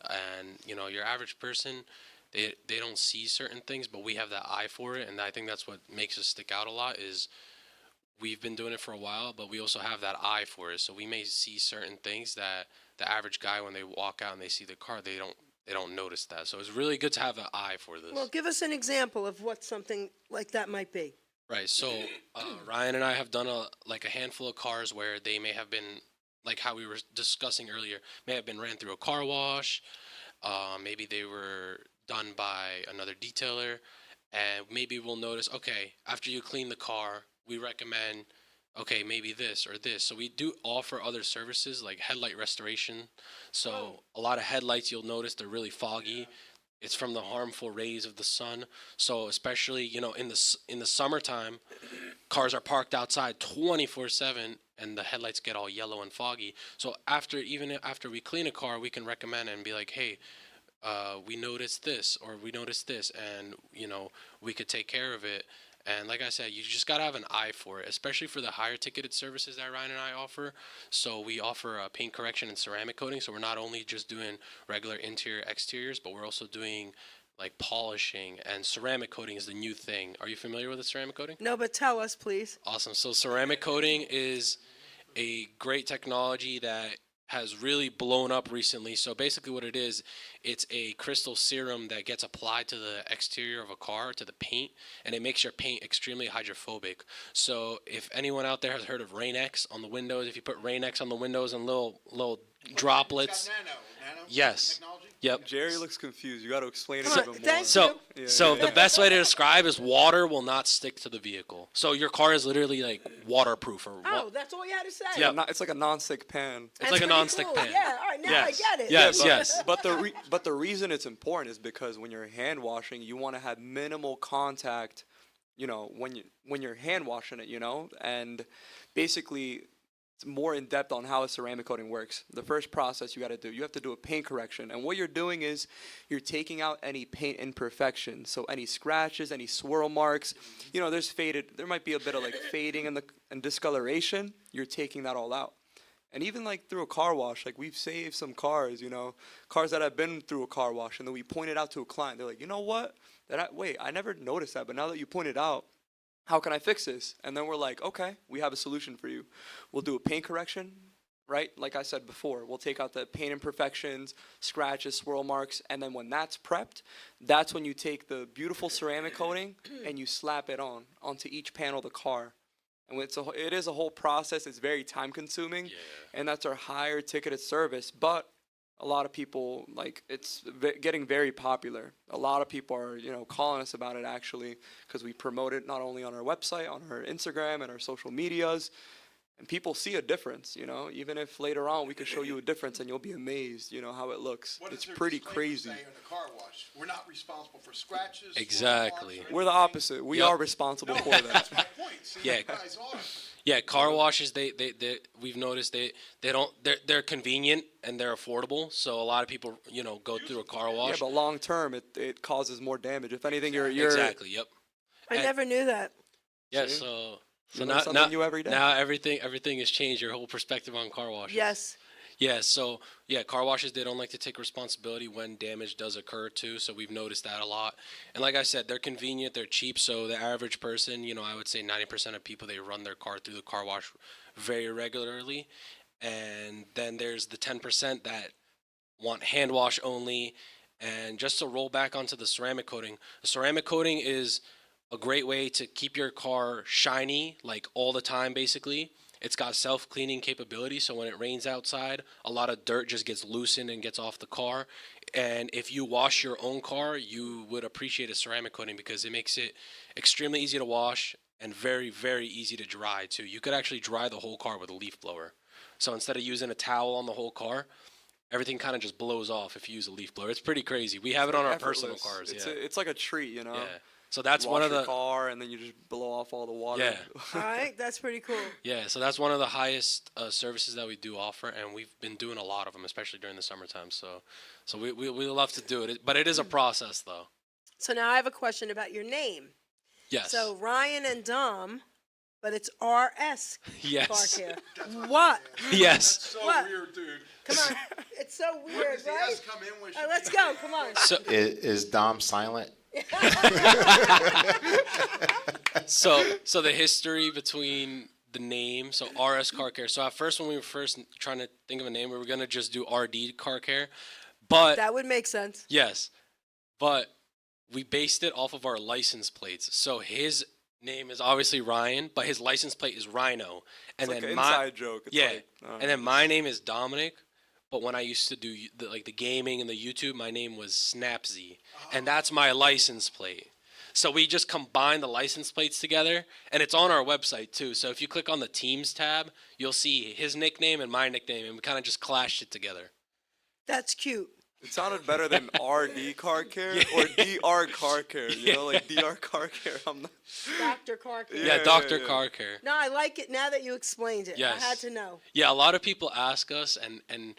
[SPEAKER 4] And your average person, they don't see certain things, but we have that eye for it, and I think that's what makes us stick out a lot. Is we've been doing it for a while, but we also have that eye for it. So we may see certain things that the average guy, when they walk out and they see the car, they don't notice that. So it's really good to have an eye for this.
[SPEAKER 3] Well, give us an example of what something like that might be.
[SPEAKER 4] Right. So Ryan and I have done a handful of cars where they may have been, like how we were discussing earlier, may have been ran through a car wash. Maybe they were done by another detailer, and maybe we'll notice, okay, after you clean the car, we recommend, okay, maybe this or this. So we do offer other services like headlight restoration. So a lot of headlights, you'll notice they're really foggy. It's from the harmful rays of the sun. So especially, in the summertime, cars are parked outside 24/7 and the headlights get all yellow and foggy. So after we clean a car, we can recommend and be like, hey, we noticed this or we noticed this, and we could take care of it. And like I said, you just gotta have an eye for it, especially for the higher ticketed services that Ryan and I offer. So we offer paint correction and ceramic coating. So we're not only just doing regular interior exteriors, but we're also doing like polishing, and ceramic coating is the new thing. Are you familiar with the ceramic coating?
[SPEAKER 3] No, but tell us, please.
[SPEAKER 4] Awesome. So ceramic coating is a great technology that has really blown up recently. So basically what it is, it's a crystal serum that gets applied to the exterior of a car, to the paint, and it makes your paint extremely hydrophobic. So if anyone out there has heard of Rain-X on the windows, if you put Rain-X on the windows and little droplets.
[SPEAKER 7] Nano
[SPEAKER 4] Yes.
[SPEAKER 7] technology?
[SPEAKER 4] Yep.
[SPEAKER 5] Jerry looks confused. You got to explain it
[SPEAKER 3] Come on,
[SPEAKER 5] even more.
[SPEAKER 3] thanks.
[SPEAKER 4] So,
[SPEAKER 5] Yeah,
[SPEAKER 4] so
[SPEAKER 5] yeah.
[SPEAKER 4] the best way to describe is water will not stick to the vehicle. So your car is literally like waterproof or
[SPEAKER 3] Oh, that's all you had to say.
[SPEAKER 4] Yeah.
[SPEAKER 5] It's like a non-stick pan.
[SPEAKER 4] It's like a
[SPEAKER 3] pretty
[SPEAKER 4] non-stick
[SPEAKER 3] cool.
[SPEAKER 4] pan.
[SPEAKER 3] Yeah, all right, now
[SPEAKER 4] Yes.
[SPEAKER 3] I get it.
[SPEAKER 4] Yes,
[SPEAKER 5] but,
[SPEAKER 4] yes.
[SPEAKER 5] But the reason it's important is because when you're hand washing, you want to have minimal contact. When you're hand washing it, and basically it's more in depth on how a ceramic coating works. The first process you have to do a paint correction, and what you're doing is you're taking out any paint imperfections, so any scratches, any swirl marks. There might be a bit of like fading and discoloration. You're taking that all out. And even like through a car wash, like we've saved some cars, cars that have been through a car wash, and then we pointed out to a client. They're like, you know what? I never noticed that, but now that you pointed out, how can I fix this? And then we're like, okay, we have a solution for you. We'll do a paint correction, right? Like I said before, we'll take out the paint imperfections, scratches, swirl marks, and then when that's prepped, that's when you take the beautiful ceramic coating and you slap it onto each panel of the car. And it is a whole process. It's very time consuming, and that's our higher ticketed service. But a lot of people, like, it's getting very popular. A lot of people are, calling us about it actually, because we promote it not only on our website, on our Instagram and our social medias, and people see a difference, even if later on we could show you a difference and you'll be amazed, how it looks.
[SPEAKER 7] What does
[SPEAKER 5] It's
[SPEAKER 7] their
[SPEAKER 5] pretty
[SPEAKER 7] disclaimer
[SPEAKER 5] crazy.
[SPEAKER 7] say in the car wash? We're not responsible for scratches. floor
[SPEAKER 4] Exactly.
[SPEAKER 7] marks, or
[SPEAKER 5] We're the
[SPEAKER 7] anything.
[SPEAKER 5] opposite. We
[SPEAKER 4] Yep.
[SPEAKER 5] are responsible
[SPEAKER 7] No,
[SPEAKER 5] for that.
[SPEAKER 7] that's my point. See,
[SPEAKER 4] Yeah.
[SPEAKER 7] you guys are.
[SPEAKER 4] Yeah, car washes. They we've noticed they don't they're convenient and they're affordable. So a lot of people go through a car
[SPEAKER 5] Yeah,
[SPEAKER 4] wash.
[SPEAKER 5] but long term, it causes more damage. If anything, you're
[SPEAKER 4] Exactly. Yep.
[SPEAKER 3] I
[SPEAKER 4] And-
[SPEAKER 3] never knew that.
[SPEAKER 4] Yeah.
[SPEAKER 5] See?
[SPEAKER 4] So
[SPEAKER 5] You learn
[SPEAKER 4] now
[SPEAKER 5] something new every day.
[SPEAKER 4] now everything has changed. Your whole perspective on car washes.
[SPEAKER 3] Yes.
[SPEAKER 4] Yeah, so car washes, they don't like to take responsibility when damage does occur too. So we've noticed that a lot. And like I said, they're convenient, they're cheap. So the average person, I would say 90% of people, they run their car through the car wash very regularly. And then there's the 10% that want hand wash only. And just to roll back onto the ceramic coating, the ceramic coating is a great way to keep your car shiny, like all the time, basically. It's got self-cleaning capability, so when it rains outside, a lot of dirt just gets loosened and gets off the car. And if you wash your own car, you would appreciate a ceramic coating because it makes it extremely easy to wash and very, very easy to dry too. You could actually dry the whole car with a leaf blower. So instead of using a towel on the whole car, everything kind of just blows off if you use a leaf blower. It's pretty crazy. We have it on our personal
[SPEAKER 5] Effortless.
[SPEAKER 4] cars.
[SPEAKER 5] It's like a treat,
[SPEAKER 4] Yeah. So that's
[SPEAKER 5] Wash
[SPEAKER 4] one of
[SPEAKER 5] your
[SPEAKER 4] the
[SPEAKER 5] car and then you just blow off all the water.
[SPEAKER 4] Yeah.
[SPEAKER 3] All right. That's pretty cool.
[SPEAKER 4] Yeah, so that's one of the highest services that we do offer, and we've been doing a lot of them, especially during the summertime. So we love to do it, but it is a process, though.
[SPEAKER 3] So now I have a question about your name.
[SPEAKER 4] Yes.
[SPEAKER 3] So Ryan and Dom, but it's RS Car
[SPEAKER 4] Yes.
[SPEAKER 3] Care. What?
[SPEAKER 4] Yes.
[SPEAKER 7] So
[SPEAKER 3] What?
[SPEAKER 7] weird, dude.
[SPEAKER 3] Come on. It's so
[SPEAKER 7] When
[SPEAKER 3] weird,
[SPEAKER 7] does the
[SPEAKER 3] right?
[SPEAKER 7] S come in? When
[SPEAKER 3] All
[SPEAKER 7] should
[SPEAKER 3] right, let's
[SPEAKER 7] we-
[SPEAKER 3] go. Come on.
[SPEAKER 4] So
[SPEAKER 6] Is Dom silent?
[SPEAKER 4] so the history between the name, so RS Car Care. So at first, when we were first trying to think of a name, we were gonna just do RD Car Care, but
[SPEAKER 3] That would make sense.
[SPEAKER 4] yes, but we based it off of our license plates. So his name is obviously Ryan, but his license plate is Rhino, and
[SPEAKER 5] It's like
[SPEAKER 4] then
[SPEAKER 5] an
[SPEAKER 4] my
[SPEAKER 5] inside joke. It's
[SPEAKER 4] yeah,
[SPEAKER 5] like, I don't
[SPEAKER 4] and then
[SPEAKER 5] know.
[SPEAKER 4] my name is Dominic. But when I used to do the gaming and the YouTube, my name was Snapsy, and that's my license plate. So we just combined the license plates together, and it's on our website too. So if you click on the Teams tab, you'll see his nickname and my nickname, and we kind of just clashed it together.
[SPEAKER 3] That's cute.
[SPEAKER 5] It sounded better than RD Car Care or DR Car Care. Like DR Car Care. I'm not.
[SPEAKER 3] Dr. Car Care.
[SPEAKER 4] Yeah,
[SPEAKER 5] Yeah,
[SPEAKER 4] Dr.
[SPEAKER 5] yeah.
[SPEAKER 4] Car Care.
[SPEAKER 3] No, I like it now that you explained it.
[SPEAKER 4] Yes.
[SPEAKER 3] I had to know.
[SPEAKER 4] Yeah, a lot of people ask us, and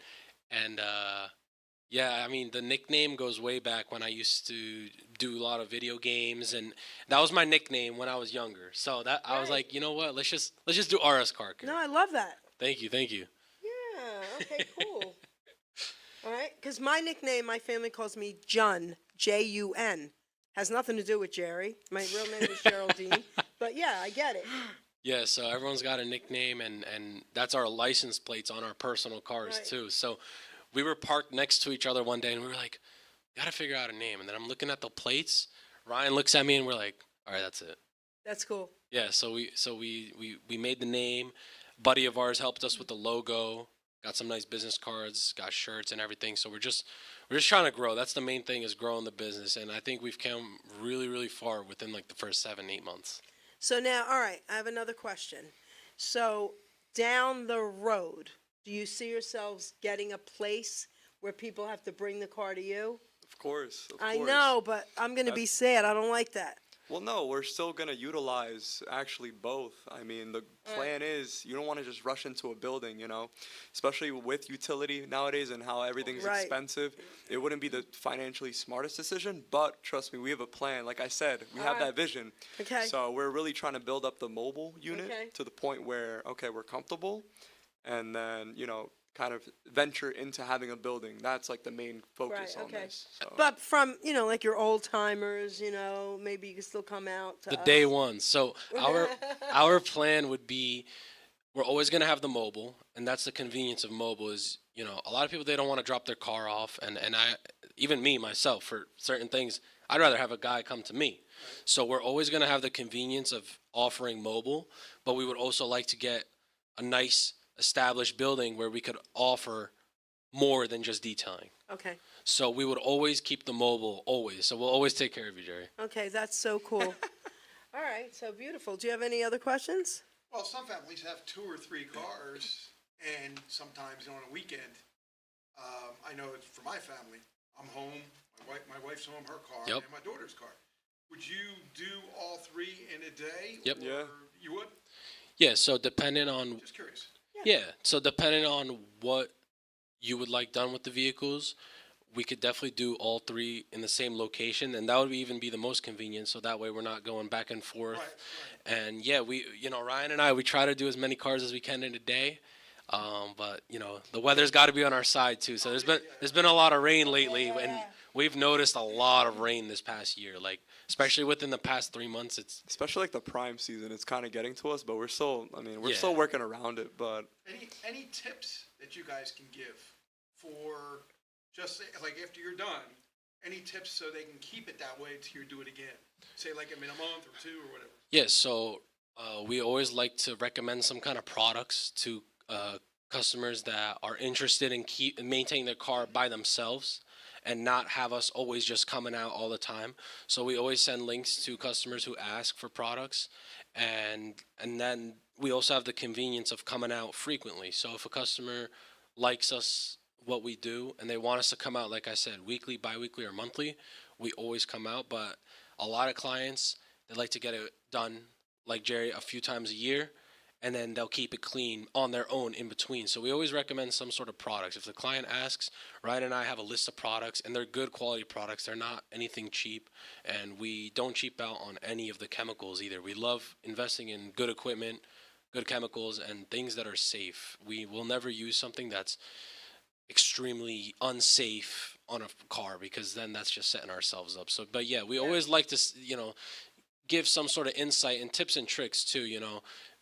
[SPEAKER 4] yeah, I mean the nickname goes way back when I used to do a lot of video games, and that was my nickname when I was younger. So that I was
[SPEAKER 3] Right.
[SPEAKER 4] like, you know what? Let's just do RS Car Care.
[SPEAKER 3] No, I love that.
[SPEAKER 4] Thank you.
[SPEAKER 3] Yeah. Okay, cool. All right. Because my nickname, my family calls me Jun, Jun. Has nothing to do with Jerry. My real name is Geraldine. But yeah, I get it.
[SPEAKER 4] Yeah, so everyone's got a nickname, and that's our license plates on our personal cars
[SPEAKER 3] Right.
[SPEAKER 4] too. So we were parked next to each other one day, and we were like, gotta figure out a name. And then I'm looking at the plates. Ryan looks at me, and we're like, all right, that's it.
[SPEAKER 3] That's cool.
[SPEAKER 4] Yeah, so we made the name. Buddy of ours helped us with the logo. Got some nice business cards, got shirts and everything. So we're just trying to grow. That's the main thing, is growing the business, and I think we've come really far within like the first 7-8 months.
[SPEAKER 3] So now, all right, I have another question. So down the road, do you see yourselves getting a place where people have to bring the car to you?
[SPEAKER 5] Of course. Of
[SPEAKER 3] I
[SPEAKER 5] course.
[SPEAKER 3] know, but I'm going to be sad. I don't like that.
[SPEAKER 5] Well, no, we're still going to utilize actually both. I mean, the plan is you don't want to just rush into a building, especially with utility nowadays and how everything's
[SPEAKER 3] Right.
[SPEAKER 5] expensive. It wouldn't be the financially smartest decision, but trust me, we have a plan. Like I said, we have
[SPEAKER 3] Alright.
[SPEAKER 5] that vision.
[SPEAKER 3] Okay.
[SPEAKER 5] So we're really trying to build up the mobile unit
[SPEAKER 3] Okay.
[SPEAKER 5] to the point where, okay, we're comfortable, and then, kind of venture into having a building. That's like the main focus
[SPEAKER 3] Right,
[SPEAKER 5] on
[SPEAKER 3] okay.
[SPEAKER 5] this. So.
[SPEAKER 3] But from, like your old timers, maybe you can still come out to
[SPEAKER 4] The
[SPEAKER 3] us.
[SPEAKER 4] day one. So our plan would be, we're always going to have the mobile, and that's the convenience of mobile is, a lot of people, they don't want to drop their car off, and I, even me, myself, for certain things, I'd rather have a guy come to me. So we're always going to have the convenience of offering mobile, but we would also like to get a nice established building where we could offer more than just detailing.
[SPEAKER 3] Okay.
[SPEAKER 4] So we would always keep the mobile, always. So we'll always take care of you, Jerry.
[SPEAKER 3] Okay, that's so cool. All right, so beautiful. Do you have any other questions?
[SPEAKER 7] Well, some families have 2 or 3 cars, and sometimes on a weekend. I know it's for my family. I'm home. My wife's home, her car,
[SPEAKER 4] Yep.
[SPEAKER 7] and my daughter's car. Would you do all 3 in a day?
[SPEAKER 4] Yep.
[SPEAKER 7] Or
[SPEAKER 5] Yeah.
[SPEAKER 7] You would?
[SPEAKER 4] Yeah, so depending on
[SPEAKER 7] Just curious.
[SPEAKER 4] so depending on what you would like done with the vehicles, we could definitely do all 3 in the same location, and that would even be the most convenient. So that way we're not going back and forth.
[SPEAKER 7] Right.
[SPEAKER 4] And yeah, Ryan and I, we try to do as many cars as we can in a day. But the weather's got to be on our side too. So there's been a lot of rain lately, and we've noticed a lot of rain this past year. Like especially within the past 3 months, it's
[SPEAKER 5] Especially like the prime season, it's kind of getting to us, but we're still
[SPEAKER 4] Yeah.
[SPEAKER 5] still working around it. But
[SPEAKER 7] Any tips that you guys can give for just like after you're done? Any tips so they can keep it that way till you do it again? Say like in a month or 2 or whatever.
[SPEAKER 4] yeah. So we always like to recommend some kind of products to customers that are interested in maintaining their car by themselves and not have us always just coming out all the time. So we always send links to customers who ask for products, and then we also have the convenience of coming out frequently. So if a customer likes us, what we do, and they want us to come out, like I said, weekly, bi-weekly, or monthly, we always come out. But a lot of clients, they like to get it done, like Jerry, a few times a year, and then they'll keep it clean on their own in between. So we always recommend some sort of products. If the client asks, Ryan and I have a list of products, and they're good quality products. They're not anything cheap, and we don't cheap out on any of the chemicals either. We love investing in good equipment, good chemicals, and things that are safe. We will never use something that's extremely unsafe on a car, because then that's just setting ourselves up. So, but yeah, we always like to, give some sort of insight and tips and tricks too.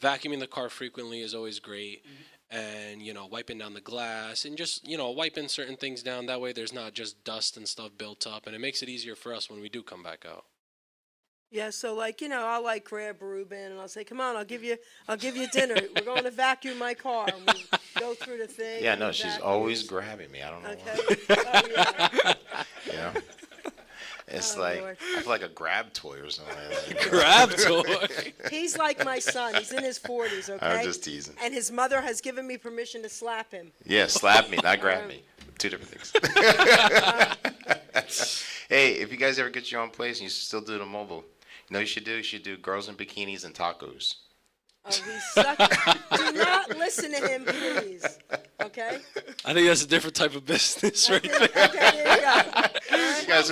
[SPEAKER 4] Vacuuming the car frequently is always great, and wiping down the glass and just wiping certain things down. That way, there's not just dust and stuff built up, and it makes it easier for us when we do come back out.
[SPEAKER 3] Yeah, so like I'll like grab Ruben and I'll say, "Come on, I'll give you dinner. We're going to vacuum my car." And we go through the thing.
[SPEAKER 6] Yeah,
[SPEAKER 3] and
[SPEAKER 6] no,
[SPEAKER 3] we
[SPEAKER 6] she's
[SPEAKER 3] vacuum.
[SPEAKER 6] always grabbing me. I don't know
[SPEAKER 3] Okay.
[SPEAKER 6] why.
[SPEAKER 3] Oh yeah.
[SPEAKER 6] You know? It's
[SPEAKER 3] Oh,
[SPEAKER 6] like
[SPEAKER 3] Lord.
[SPEAKER 6] I feel like a grab toy or something like that.
[SPEAKER 4] Grab toy.
[SPEAKER 3] He's like my son. He's in his 40s. Okay.
[SPEAKER 6] I'm just teasing.
[SPEAKER 3] And his mother has given me permission to slap him.
[SPEAKER 6] Yeah, slap me, not grab me. 2 different things. Hey, if you guys ever get your own place and you still do the mobile, you know what you should do? You should do girls in bikinis and tacos.
[SPEAKER 3] Oh, he's such. Do not listen to him, please. Okay.
[SPEAKER 4] I think that's a different type of business, right there.
[SPEAKER 3] Okay, there you go.
[SPEAKER 6] You guys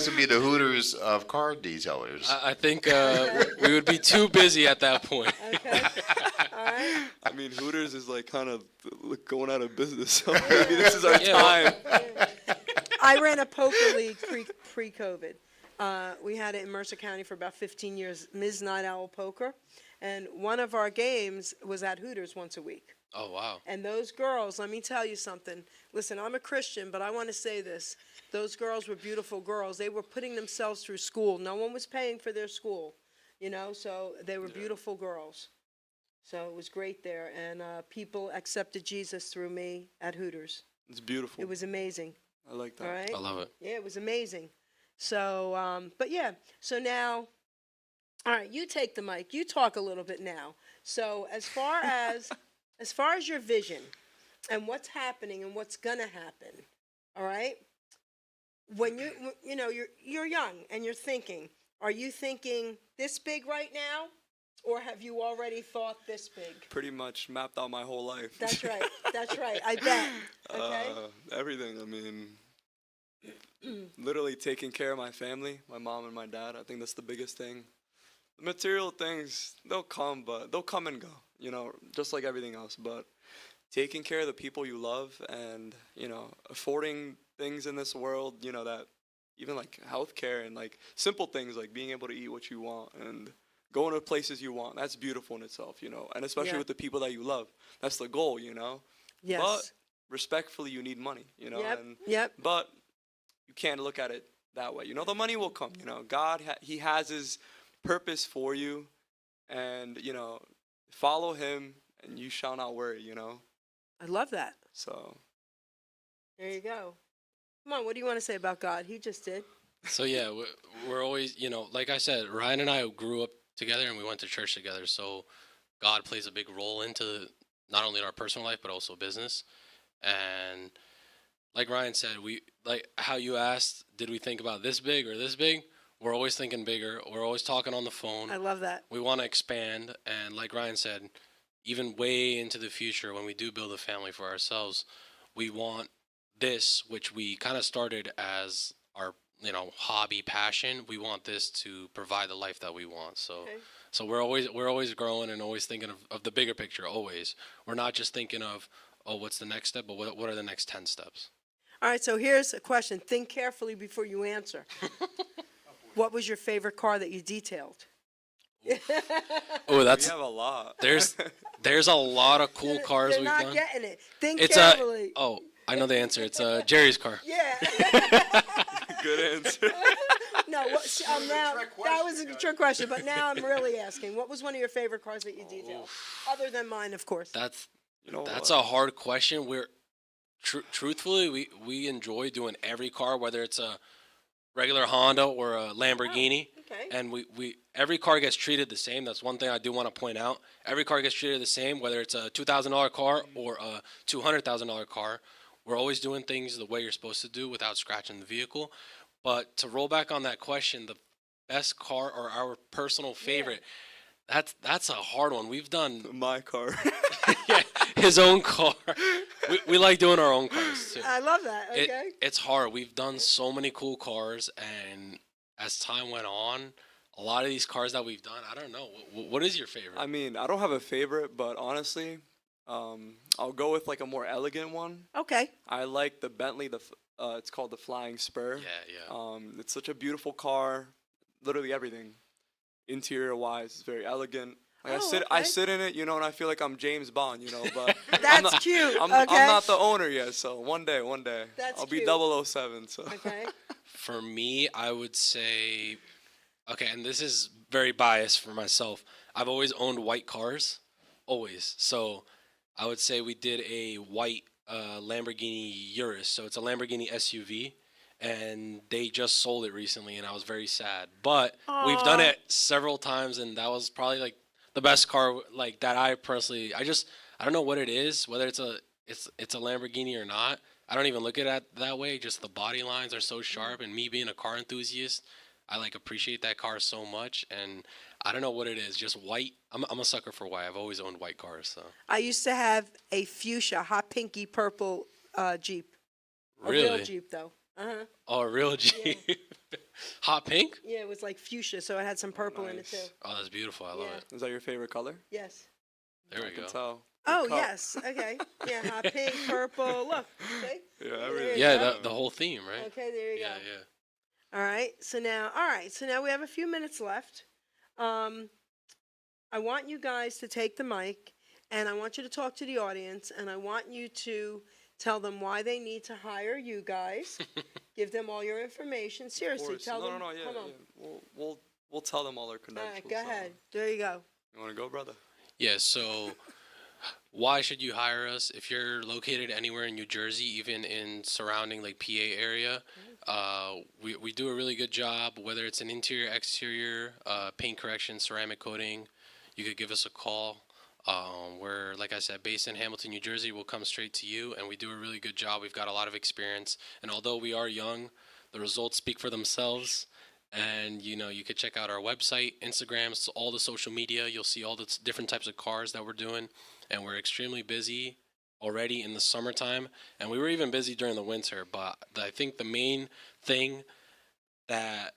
[SPEAKER 6] would be the Hooters of car detailers.
[SPEAKER 4] I think we would be too busy at that point.
[SPEAKER 3] Okay. All right.
[SPEAKER 5] I mean, Hooters is like kind of going out of business. So maybe this is our time.
[SPEAKER 3] I ran a poker league pre-COVID. We had it in Mercer County for about 15 years, Ms. Night Owl Poker. And one of our games was at Hooters once a week.
[SPEAKER 4] Oh, wow.
[SPEAKER 3] And those girls, let me tell you something. Listen, I'm a Christian, but I want to say this. Those girls were beautiful girls. They were putting themselves through school. No one was paying for their school, so they were beautiful girls. So it was great there. And people accepted Jesus through me at Hooters.
[SPEAKER 5] It's beautiful.
[SPEAKER 3] It was amazing.
[SPEAKER 5] I like that.
[SPEAKER 3] All right?
[SPEAKER 4] I love it.
[SPEAKER 3] Yeah, it was amazing. So, but yeah, so now, all right, you take the mic. You talk a little bit now. So as far as your vision and what's happening and what's gonna happen, all right? When you're young and you're thinking, are you thinking this big right now, or have you already thought this big?
[SPEAKER 5] Pretty much mapped out my whole life.
[SPEAKER 3] That's right. That's right. I bet. Okay.
[SPEAKER 5] Everything. I mean, literally taking care of my family, my mom and my dad. I think that's the biggest thing. The material things, they'll come and go, just like everything else. But taking care of the people you love and, affording things in this world, that even like healthcare and like simple things like being able to eat what you want and going to places you want. That's beautiful in itself, and especially
[SPEAKER 3] Yeah.
[SPEAKER 5] with the people that you love. That's the goal,
[SPEAKER 3] Yes.
[SPEAKER 5] But respectfully, you need money,
[SPEAKER 3] Yep.
[SPEAKER 5] and
[SPEAKER 3] Yep.
[SPEAKER 5] but you can't look at it that way. The money will come. God, He has His purpose for you, and follow Him, and you shall not worry.
[SPEAKER 3] I love that.
[SPEAKER 5] So
[SPEAKER 3] There you go. Come on, what do you want to say about God? He just did.
[SPEAKER 4] So yeah, we're always, like I said, Ryan and I grew up together and we went to church together. So God plays a big role into not only our personal life but also business. And like Ryan said, we like how you asked, did we think about this big or this big? We're always thinking bigger. We're always talking on the phone.
[SPEAKER 3] I love that.
[SPEAKER 4] We want to expand, and like Ryan said, even way into the future when we do build a family for ourselves, we want this, which we kind of started as our hobby passion. We want this to provide the life that we want. So
[SPEAKER 3] Okay.
[SPEAKER 4] so we're always growing and always thinking of the bigger picture. Always, we're not just thinking of, oh, what's the next step, but what are the next 10 steps.
[SPEAKER 3] All right, so here's a question. Think carefully before you answer. What was your favorite car that you detailed?
[SPEAKER 4] Oh,
[SPEAKER 5] We
[SPEAKER 4] that's
[SPEAKER 5] have a lot.
[SPEAKER 4] there's a lot of cool cars
[SPEAKER 3] They're
[SPEAKER 4] we've
[SPEAKER 3] not
[SPEAKER 4] done.
[SPEAKER 3] getting it. Think
[SPEAKER 4] It's
[SPEAKER 3] carefully.
[SPEAKER 4] I know the answer. It's Jerry's car.
[SPEAKER 3] Yeah.
[SPEAKER 5] Good answer.
[SPEAKER 3] No, now,
[SPEAKER 7] trick
[SPEAKER 3] that was
[SPEAKER 7] question,
[SPEAKER 3] a
[SPEAKER 7] guys.
[SPEAKER 3] trick question, but now I'm really asking. What was one of your favorite cars that you detailed? Other than mine, of course.
[SPEAKER 4] That's
[SPEAKER 5] You know
[SPEAKER 4] That's
[SPEAKER 5] what?
[SPEAKER 4] a hard question. Truthfully, we enjoy doing every car, whether it's a regular Honda or a Lamborghini.
[SPEAKER 3] Okay.
[SPEAKER 4] And we every car gets treated the same. That's one thing I do want to point out. Every car gets treated the same, whether it's a $2,000 car or a $200,000 car. We're always doing things the way you're supposed to do without scratching the vehicle. But to roll back on that question, the best car or our personal favorite, that's a hard one. We've done
[SPEAKER 5] My car.
[SPEAKER 4] yeah, his own car. We like doing our own cars too.
[SPEAKER 3] I love that. Okay.
[SPEAKER 4] It's hard. We've done so many cool cars, and as time went on, a lot of these cars that we've done, I don't know. What is your favorite?
[SPEAKER 5] I mean, I don't have a favorite, but honestly, I'll go with like a more elegant one.
[SPEAKER 3] Okay.
[SPEAKER 5] I like the Bentley. It's called the Flying Spur.
[SPEAKER 4] Yeah.
[SPEAKER 5] It's such a beautiful car. Literally everything, interior wise, it's very elegant. Like
[SPEAKER 3] Oh,
[SPEAKER 5] I
[SPEAKER 3] okay.
[SPEAKER 5] sit in it, and I feel like I'm James Bond, But
[SPEAKER 3] That's cute.
[SPEAKER 5] I'm
[SPEAKER 3] Okay.
[SPEAKER 5] not the owner yet, so one day,
[SPEAKER 3] That's
[SPEAKER 5] I'll be
[SPEAKER 3] cute.
[SPEAKER 5] 007. So
[SPEAKER 3] Okay.
[SPEAKER 4] For me, I would say, okay, and this is very biased for myself. I've always owned white cars, always. So I would say we did a white Lamborghini Urus. So it's a Lamborghini SUV, and they just sold it recently, and I was very sad. But we've done it several times, and that was probably like the best car like that I personally. I don't know what it is, whether it's a Lamborghini or not. I don't even look at it that way. Just the body lines are so sharp, and me being a car enthusiast, I like appreciate that car so much. And I don't know what it is, just white. I'm a sucker for white. I've always owned white cars. So
[SPEAKER 3] I used to have a fuchsia, hot pinky purple Jeep. A real
[SPEAKER 4] really,
[SPEAKER 3] Jeep, though. Uh-huh.
[SPEAKER 4] oh, a real Jeep, hot pink.
[SPEAKER 3] Yeah, it was like fuchsia, so it had some purple in it, too.
[SPEAKER 5] nice.
[SPEAKER 4] Oh, that's beautiful. I love
[SPEAKER 3] Yeah.
[SPEAKER 4] it.
[SPEAKER 5] is that your favorite color?
[SPEAKER 3] Yes.
[SPEAKER 4] There we
[SPEAKER 5] I can
[SPEAKER 4] go.
[SPEAKER 5] tell.
[SPEAKER 3] Oh,
[SPEAKER 5] Cup.
[SPEAKER 3] yes. Okay. Yeah, hot pink, purple. Look. Okay.
[SPEAKER 5] Yeah,
[SPEAKER 3] There
[SPEAKER 5] everything.
[SPEAKER 3] you
[SPEAKER 4] Yeah,
[SPEAKER 3] go.
[SPEAKER 4] the whole theme, right?
[SPEAKER 3] Okay, there you
[SPEAKER 4] Yeah,
[SPEAKER 3] go.
[SPEAKER 4] yeah.
[SPEAKER 3] All right. So now we have a few minutes left. I want you guys to take the mic, and I want you to talk to the audience, and I want you to tell them why they need to hire you guys. Give them all your information.
[SPEAKER 5] Of
[SPEAKER 3] Seriously,
[SPEAKER 5] course.
[SPEAKER 3] tell them.
[SPEAKER 5] No, yeah,
[SPEAKER 3] Come on.
[SPEAKER 5] yeah. We'll tell them all our
[SPEAKER 3] All
[SPEAKER 5] credentials.
[SPEAKER 3] right, go
[SPEAKER 5] so-
[SPEAKER 3] ahead. There you go.
[SPEAKER 5] You want to go, brother?
[SPEAKER 4] Yeah, so why should you hire us? If you're located anywhere in New Jersey, even in surrounding like PA area, we do a really good job, whether it's an interior, exterior, paint correction, ceramic coating. You could give us a call. We're, like I said, based in Hamilton, New Jersey. We'll come straight to you, and we do a really good job. We've got a lot of experience, and although we are young, the results speak for themselves. And you could check out our website, Instagram, all the social media. You'll see all the different types of cars that we're doing, and we're extremely busy already in the summertime, and we were even busy during the winter. But I think the main thing that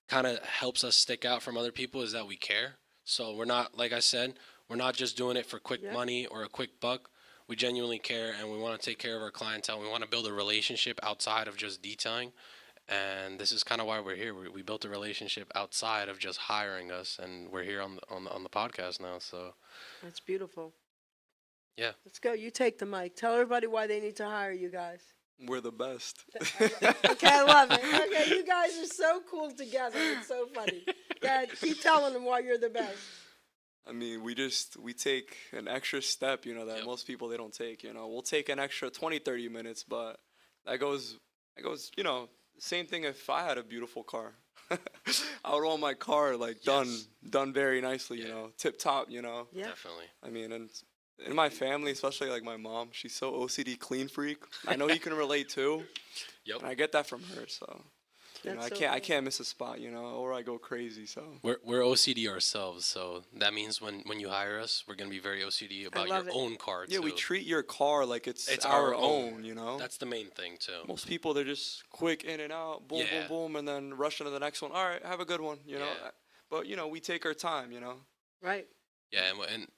[SPEAKER 4] kind of helps us stick out from other people is that we care. So we're not, like I said, we're not just doing it for quick
[SPEAKER 3] Yep.
[SPEAKER 4] money or a quick buck. We genuinely care, and we want to take care of our clientele. We want to build a relationship outside of just detailing. And this is kind of why we're here. We built a relationship outside of just hiring us, and we're here on the podcast now. So
[SPEAKER 3] That's beautiful.
[SPEAKER 4] Yeah.
[SPEAKER 3] Let's go. You take the mic. Tell everybody why they need to hire you guys.
[SPEAKER 5] We're the best.
[SPEAKER 3] Okay, I love it. Okay, you guys are so cool together. It's so funny. Yeah, keep telling them why you're the best.
[SPEAKER 5] I mean, we take an extra step, you know, that
[SPEAKER 4] Yep.
[SPEAKER 5] most people they don't take, you know. We'll take an extra 20, 30 minutes, but that goes, you know, same thing if I had a beautiful car. I would want my car like
[SPEAKER 4] Yes.
[SPEAKER 5] done very nicely, you
[SPEAKER 4] Yeah.
[SPEAKER 5] know, tip top, you know.
[SPEAKER 3] Yeah.
[SPEAKER 4] Definitely.
[SPEAKER 5] I mean, and in my family, especially like my mom, she's so OCD clean freak. I know you can relate too.
[SPEAKER 4] Yep.
[SPEAKER 5] And I get that from her, so you know,
[SPEAKER 3] That's
[SPEAKER 5] I
[SPEAKER 3] so
[SPEAKER 5] can't
[SPEAKER 3] cool.
[SPEAKER 5] miss a spot, you know, or I go crazy. So
[SPEAKER 4] We're OCD ourselves, so that means when you hire us, we're gonna be very OCD about your
[SPEAKER 3] love it.
[SPEAKER 4] own car
[SPEAKER 5] yeah,
[SPEAKER 4] too.
[SPEAKER 5] we treat your car like it's
[SPEAKER 4] It's
[SPEAKER 5] our
[SPEAKER 4] our
[SPEAKER 5] own,
[SPEAKER 4] own.
[SPEAKER 5] you know.
[SPEAKER 4] That's the main thing too.
[SPEAKER 5] Most people they're just quick in and out, boom,
[SPEAKER 4] Yeah.
[SPEAKER 5] boom, boom, and then rush into the next one. All right, have a good one, you know.
[SPEAKER 4] Yeah.
[SPEAKER 5] But you know, we take our time, you know.
[SPEAKER 3] Right.
[SPEAKER 4] Yeah,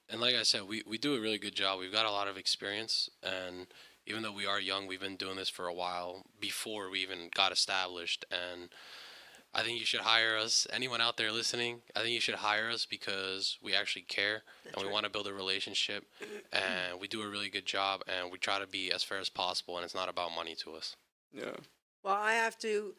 [SPEAKER 4] and like I said, we do a really good job. We've got a lot of experience, and even though we are young, we've been doing this for a while before we even got established. And I think you should hire us. Anyone out there listening, I think you should hire us because we actually care and we
[SPEAKER 3] right.
[SPEAKER 4] want to build a relationship, and we do a really good job, and we try to be as fair as possible, and it's not about money to us.
[SPEAKER 5] Yeah.
[SPEAKER 3] Well, I have to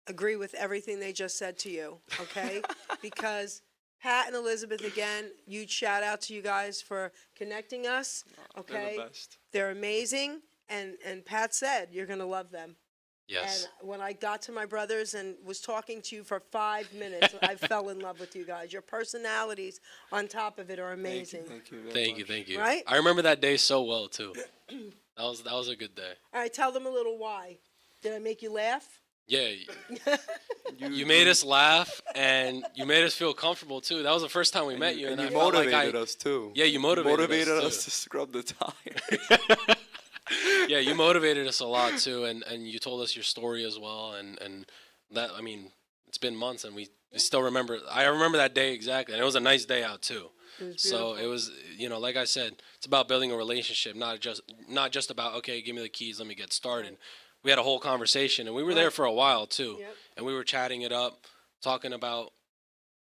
[SPEAKER 3] agree with everything they just said to you, okay? Because Pat and Elizabeth, again, huge shout out to you guys for connecting us, okay?
[SPEAKER 5] They're the best.
[SPEAKER 3] They're amazing, and Pat said you're going to love them.
[SPEAKER 4] Yes.
[SPEAKER 3] And when I got to my brothers and was talking to you for 5 minutes, I fell in love with you guys. Your personalities on top of it are amazing.
[SPEAKER 5] Thank you. very
[SPEAKER 4] Thank you,
[SPEAKER 5] much.
[SPEAKER 4] thank you.
[SPEAKER 3] Right?
[SPEAKER 4] I remember that day so well too. That was a good day.
[SPEAKER 3] All right, tell them a little why. Did I make you laugh?
[SPEAKER 4] Yeah, you made us laugh and you made us feel comfortable too. That was the first time we met you,
[SPEAKER 5] And
[SPEAKER 4] and
[SPEAKER 5] you
[SPEAKER 4] I felt like
[SPEAKER 5] motivated us too.
[SPEAKER 4] Yeah, you motivated us,
[SPEAKER 5] us
[SPEAKER 4] too.
[SPEAKER 5] to scrub the tire.
[SPEAKER 4] Yeah, you motivated us a lot too, and you told us your story as well, and that, I mean, it's been months and we still remember. I remember that day exactly, and it was a nice day out too.
[SPEAKER 3] It was
[SPEAKER 4] So
[SPEAKER 3] beautiful.
[SPEAKER 4] it was, you know, like I said, it's about building a relationship, not just about, okay, give me the keys, let me get started. We had a whole conversation, and we were there
[SPEAKER 3] Right.
[SPEAKER 4] for a while too,
[SPEAKER 3] Yep.
[SPEAKER 4] and we were chatting it up, talking about,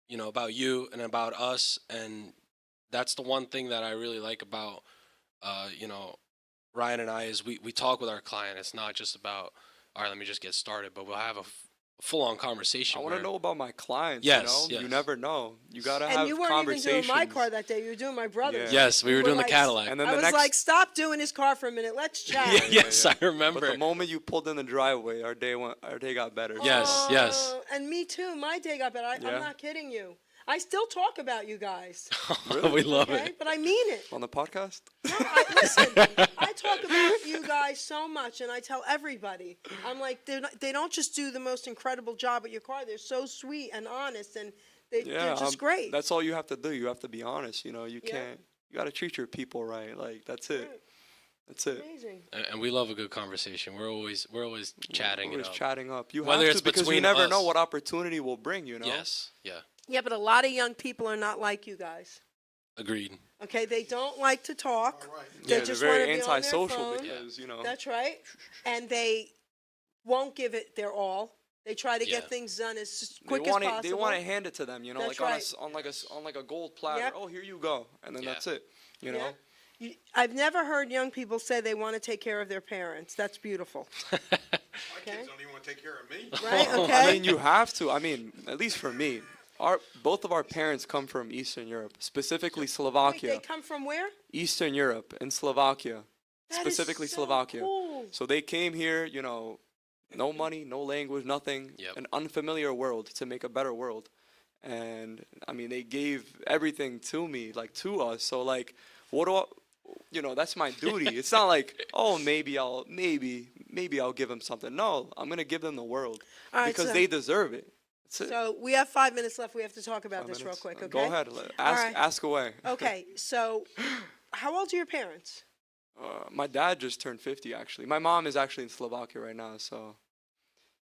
[SPEAKER 4] you know, about you and about us, and that's the one thing that I really like about, you know, Ryan and I is we talk with our client. It's not just about, all right, let me just get started, but we'll have a full-on conversation.
[SPEAKER 5] I want to
[SPEAKER 4] where-
[SPEAKER 5] know about my clients.
[SPEAKER 4] Yes,
[SPEAKER 5] you know,
[SPEAKER 4] yes.
[SPEAKER 5] you never know. You gotta
[SPEAKER 3] And
[SPEAKER 5] have
[SPEAKER 3] you weren't even
[SPEAKER 5] conversations.
[SPEAKER 3] doing my car that day. You were doing my brother's.
[SPEAKER 5] Yeah.
[SPEAKER 4] Yes, we were doing the
[SPEAKER 3] like,
[SPEAKER 4] Cadillac.
[SPEAKER 5] And then
[SPEAKER 3] I
[SPEAKER 5] the
[SPEAKER 3] was
[SPEAKER 5] next,
[SPEAKER 3] like, stop doing his car for a minute. Let's chat.
[SPEAKER 4] Yeah, yes,
[SPEAKER 5] yeah.
[SPEAKER 4] I remember.
[SPEAKER 5] but the moment you pulled in the driveway, our day got better.
[SPEAKER 4] Yes, yes.
[SPEAKER 3] And me too. My day got better.
[SPEAKER 5] Yeah.
[SPEAKER 3] I'm not kidding you. I still talk about you guys.
[SPEAKER 4] We love
[SPEAKER 3] Okay,
[SPEAKER 4] it.
[SPEAKER 3] but I mean it.
[SPEAKER 5] On the podcast.
[SPEAKER 3] Listen, I talk about you guys so much, and I tell everybody. I'm like, they don't just do the most incredible job with your car. They're so sweet and honest, and they're just great.
[SPEAKER 5] That's all you have to do. You have to be honest. You know, you
[SPEAKER 3] Yeah.
[SPEAKER 5] can't. You gotta treat your people right. Like that's it.
[SPEAKER 3] Right.
[SPEAKER 5] That's it.
[SPEAKER 3] Amazing.
[SPEAKER 4] And we love a good conversation. We're always chatting
[SPEAKER 5] Always
[SPEAKER 4] it up.
[SPEAKER 5] chatting up. You
[SPEAKER 4] Whether
[SPEAKER 5] have
[SPEAKER 4] it's
[SPEAKER 5] to because you
[SPEAKER 4] between
[SPEAKER 5] never know
[SPEAKER 4] us.
[SPEAKER 5] what opportunity will bring. You know.
[SPEAKER 4] Yes, yeah,
[SPEAKER 3] Yeah, but a lot of young people are not like you guys.
[SPEAKER 4] agreed.
[SPEAKER 3] Okay, they don't like to talk.
[SPEAKER 7] All right.
[SPEAKER 3] They
[SPEAKER 5] Yeah,
[SPEAKER 3] just
[SPEAKER 5] they're very
[SPEAKER 3] wanna be on their
[SPEAKER 5] antisocial
[SPEAKER 3] phone.
[SPEAKER 5] because you know.
[SPEAKER 3] That's right. And they won't give it their all. They try to
[SPEAKER 4] Yeah.
[SPEAKER 3] get things done as
[SPEAKER 5] They
[SPEAKER 3] quick as
[SPEAKER 5] want
[SPEAKER 3] possible.
[SPEAKER 5] it. They want to hand it to them. You know,
[SPEAKER 3] That's
[SPEAKER 5] like
[SPEAKER 3] right.
[SPEAKER 5] on like a gold platter.
[SPEAKER 3] Yep.
[SPEAKER 5] Oh, here you go, and then
[SPEAKER 4] Yeah.
[SPEAKER 5] that's it. You know.
[SPEAKER 3] Yeah. I've never heard young people say they want to take care of their parents. That's beautiful.
[SPEAKER 7] My
[SPEAKER 3] Okay.
[SPEAKER 7] kids don't even want to take care of me.
[SPEAKER 3] Right? Okay.
[SPEAKER 5] I mean, you have to. I mean, at least for me, both of our parents come from Eastern Europe, specifically
[SPEAKER 3] Wait,
[SPEAKER 5] Slovakia.
[SPEAKER 3] they come from where?
[SPEAKER 5] Eastern Europe and Slovakia,
[SPEAKER 3] That is
[SPEAKER 5] specifically
[SPEAKER 3] so
[SPEAKER 5] Slovakia.
[SPEAKER 3] cool.
[SPEAKER 5] So they came here, you know, no money, no language, nothing,
[SPEAKER 4] Yep.
[SPEAKER 5] an unfamiliar world to make a better world. And I mean, they gave everything to me, like to us. So like, what do I, you know, that's my duty. It's not like, oh, maybe I'll give them something. No, I'm gonna give them the world
[SPEAKER 3] All right,
[SPEAKER 5] because
[SPEAKER 3] so-
[SPEAKER 5] they deserve it. That's it.
[SPEAKER 3] So we have 5 minutes left. We have to talk about
[SPEAKER 5] 5
[SPEAKER 3] this real
[SPEAKER 5] minutes.
[SPEAKER 3] quick, okay?
[SPEAKER 5] Go ahead.
[SPEAKER 3] All right.
[SPEAKER 5] Ask away.
[SPEAKER 3] Okay, so how old are your parents?
[SPEAKER 5] My dad just turned 50, actually. My mom is actually in Slovakia right now, so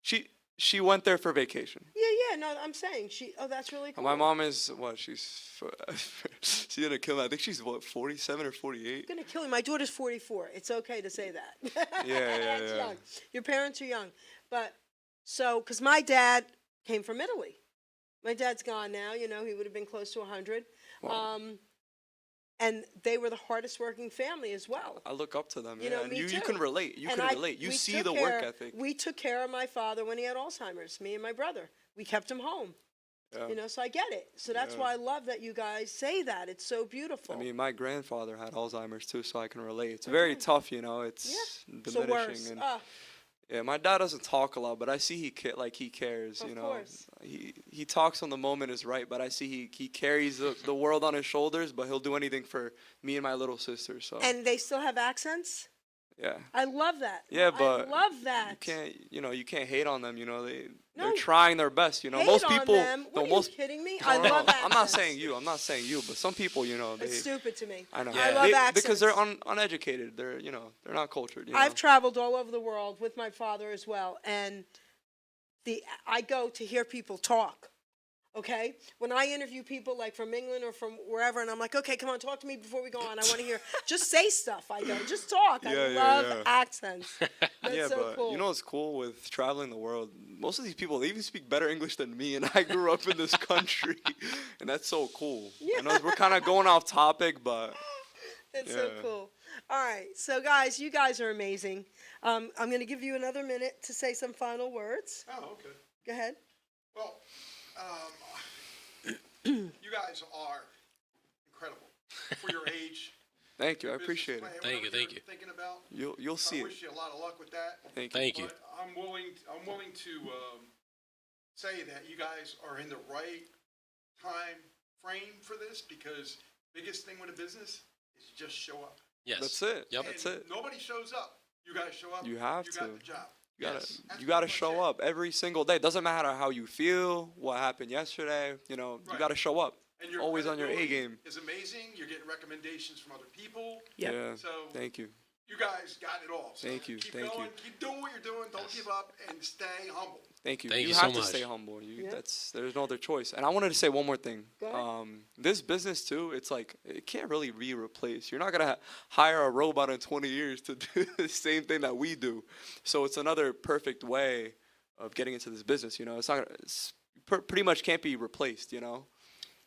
[SPEAKER 5] she went there for vacation.
[SPEAKER 3] Yeah, no, I'm saying that's really cool.
[SPEAKER 5] My mom is what? She's she's gonna kill me. I think she's what, 47 or 48.
[SPEAKER 3] I'm gonna kill you. My daughter's 44. It's okay to say that.
[SPEAKER 5] Yeah,
[SPEAKER 3] That's
[SPEAKER 5] yeah.
[SPEAKER 3] young. Your parents are young, but because my dad came from Italy. My dad's gone now. You know, he would have been close to 100.
[SPEAKER 5] Wow.
[SPEAKER 3] And they were the hardest working family as well.
[SPEAKER 5] I look up to them.
[SPEAKER 3] You
[SPEAKER 5] Yeah,
[SPEAKER 3] know,
[SPEAKER 5] and
[SPEAKER 3] me
[SPEAKER 5] you
[SPEAKER 3] too.
[SPEAKER 5] can relate. You
[SPEAKER 3] And
[SPEAKER 5] can
[SPEAKER 3] I-
[SPEAKER 5] relate. You
[SPEAKER 3] we
[SPEAKER 5] see
[SPEAKER 3] took
[SPEAKER 5] the work
[SPEAKER 3] care-
[SPEAKER 5] ethic.
[SPEAKER 3] We took care of my father when he had Alzheimer's. Me and my brother. We kept him home. You know, so I get it. So that's why I love that you guys say that. It's so beautiful.
[SPEAKER 5] I mean, my grandfather had Alzheimer's too, so I can relate. It's very tough, you know. It's
[SPEAKER 3] it's the
[SPEAKER 5] diminishing.
[SPEAKER 3] worst.
[SPEAKER 5] And yeah, my dad doesn't talk a lot, but I see he he cares.
[SPEAKER 3] Of
[SPEAKER 5] You know,
[SPEAKER 3] course.
[SPEAKER 5] he talks when the moment is right, but I see he carries the world on his shoulders. But he'll do anything for me and my little sister. So
[SPEAKER 3] And they still have accents?
[SPEAKER 5] yeah.
[SPEAKER 3] I love that.
[SPEAKER 5] Yeah, but
[SPEAKER 3] I love that.
[SPEAKER 5] you can't hate on them. You know,
[SPEAKER 3] No.
[SPEAKER 5] they're trying their best. You know,
[SPEAKER 3] Hate
[SPEAKER 5] most
[SPEAKER 3] on
[SPEAKER 5] people.
[SPEAKER 3] them?
[SPEAKER 5] No,
[SPEAKER 3] What,
[SPEAKER 5] most.
[SPEAKER 3] are you kidding me?
[SPEAKER 5] No,
[SPEAKER 3] I
[SPEAKER 5] no,
[SPEAKER 3] love accents.
[SPEAKER 5] I'm not saying you. I'm not saying you. But some people, you know,
[SPEAKER 3] It's stupid to me.
[SPEAKER 5] I know.
[SPEAKER 3] I love accents.
[SPEAKER 5] Because they're uneducated. They're they're not cultured. You know?
[SPEAKER 3] I've traveled all over the world with my father as well, and I go to hear people talk. Okay, when I interview people like from England or from wherever, and I'm like, okay, come on, talk to me before we go on. I want to hear. Just say stuff. I go, just talk. I love accents. That's
[SPEAKER 5] Yeah,
[SPEAKER 3] so
[SPEAKER 5] but
[SPEAKER 3] cool.
[SPEAKER 5] you know what's cool with traveling the world? Most of these people, they even speak better English than me, and I grew up in this country, and that's so cool. I know we're kind of going off topic, but
[SPEAKER 3] That's so cool. All right, so guys, you guys are amazing. I'm going to give you another minute to say some final words.
[SPEAKER 7] Oh, okay.
[SPEAKER 3] Go ahead.
[SPEAKER 7] Well, you guys are incredible for your age.
[SPEAKER 5] thank you. I
[SPEAKER 7] business
[SPEAKER 5] appreciate it.
[SPEAKER 7] plan,
[SPEAKER 4] Thank you,
[SPEAKER 7] whatever
[SPEAKER 4] thank
[SPEAKER 7] you're
[SPEAKER 4] you.
[SPEAKER 7] Thinking about.
[SPEAKER 5] You'll see
[SPEAKER 7] I
[SPEAKER 5] it.
[SPEAKER 7] wish you a lot of luck with that.
[SPEAKER 5] Thank you.
[SPEAKER 4] Thank you.
[SPEAKER 7] But I'm willing to say that you guys are in the right time frame for this, because biggest thing with a business is just show up.
[SPEAKER 4] Yes.
[SPEAKER 5] That's it.
[SPEAKER 4] Yep.
[SPEAKER 5] That's
[SPEAKER 7] And
[SPEAKER 5] it.
[SPEAKER 7] nobody shows up. You guys show up.
[SPEAKER 5] You have
[SPEAKER 7] You
[SPEAKER 5] to.
[SPEAKER 7] got the job.
[SPEAKER 5] You gotta,
[SPEAKER 4] Yes.
[SPEAKER 7] That's
[SPEAKER 5] you gotta
[SPEAKER 7] pretty much
[SPEAKER 5] show
[SPEAKER 7] it.
[SPEAKER 5] up every single day. Doesn't matter how you feel, what happened yesterday. You know, you
[SPEAKER 7] Right.
[SPEAKER 5] gotta show up.
[SPEAKER 7] And your
[SPEAKER 5] Always on your A
[SPEAKER 7] credibility
[SPEAKER 5] game.
[SPEAKER 7] is amazing. You're getting recommendations from other people.
[SPEAKER 3] Yep.
[SPEAKER 5] Yeah.
[SPEAKER 7] So
[SPEAKER 5] Thank you.
[SPEAKER 7] you guys got it all. So
[SPEAKER 5] Thank you,
[SPEAKER 7] Keep
[SPEAKER 5] thank
[SPEAKER 7] going.
[SPEAKER 5] you.
[SPEAKER 7] Keep doing what you're doing. Don't give up and stay humble.
[SPEAKER 5] Thank you.
[SPEAKER 4] Thank
[SPEAKER 5] you
[SPEAKER 4] you
[SPEAKER 5] have
[SPEAKER 4] so
[SPEAKER 5] to
[SPEAKER 4] much.
[SPEAKER 5] stay humble.
[SPEAKER 3] Yeah.
[SPEAKER 5] There's no other choice. And I wanted to say one more thing.
[SPEAKER 3] Go ahead.
[SPEAKER 5] This business too, it's like it can't really be replaced. You're not gonna hire a robot in 20 years to do the same thing that we do. So it's another perfect way of getting into this business. You know, it's pretty much can't be replaced. You know.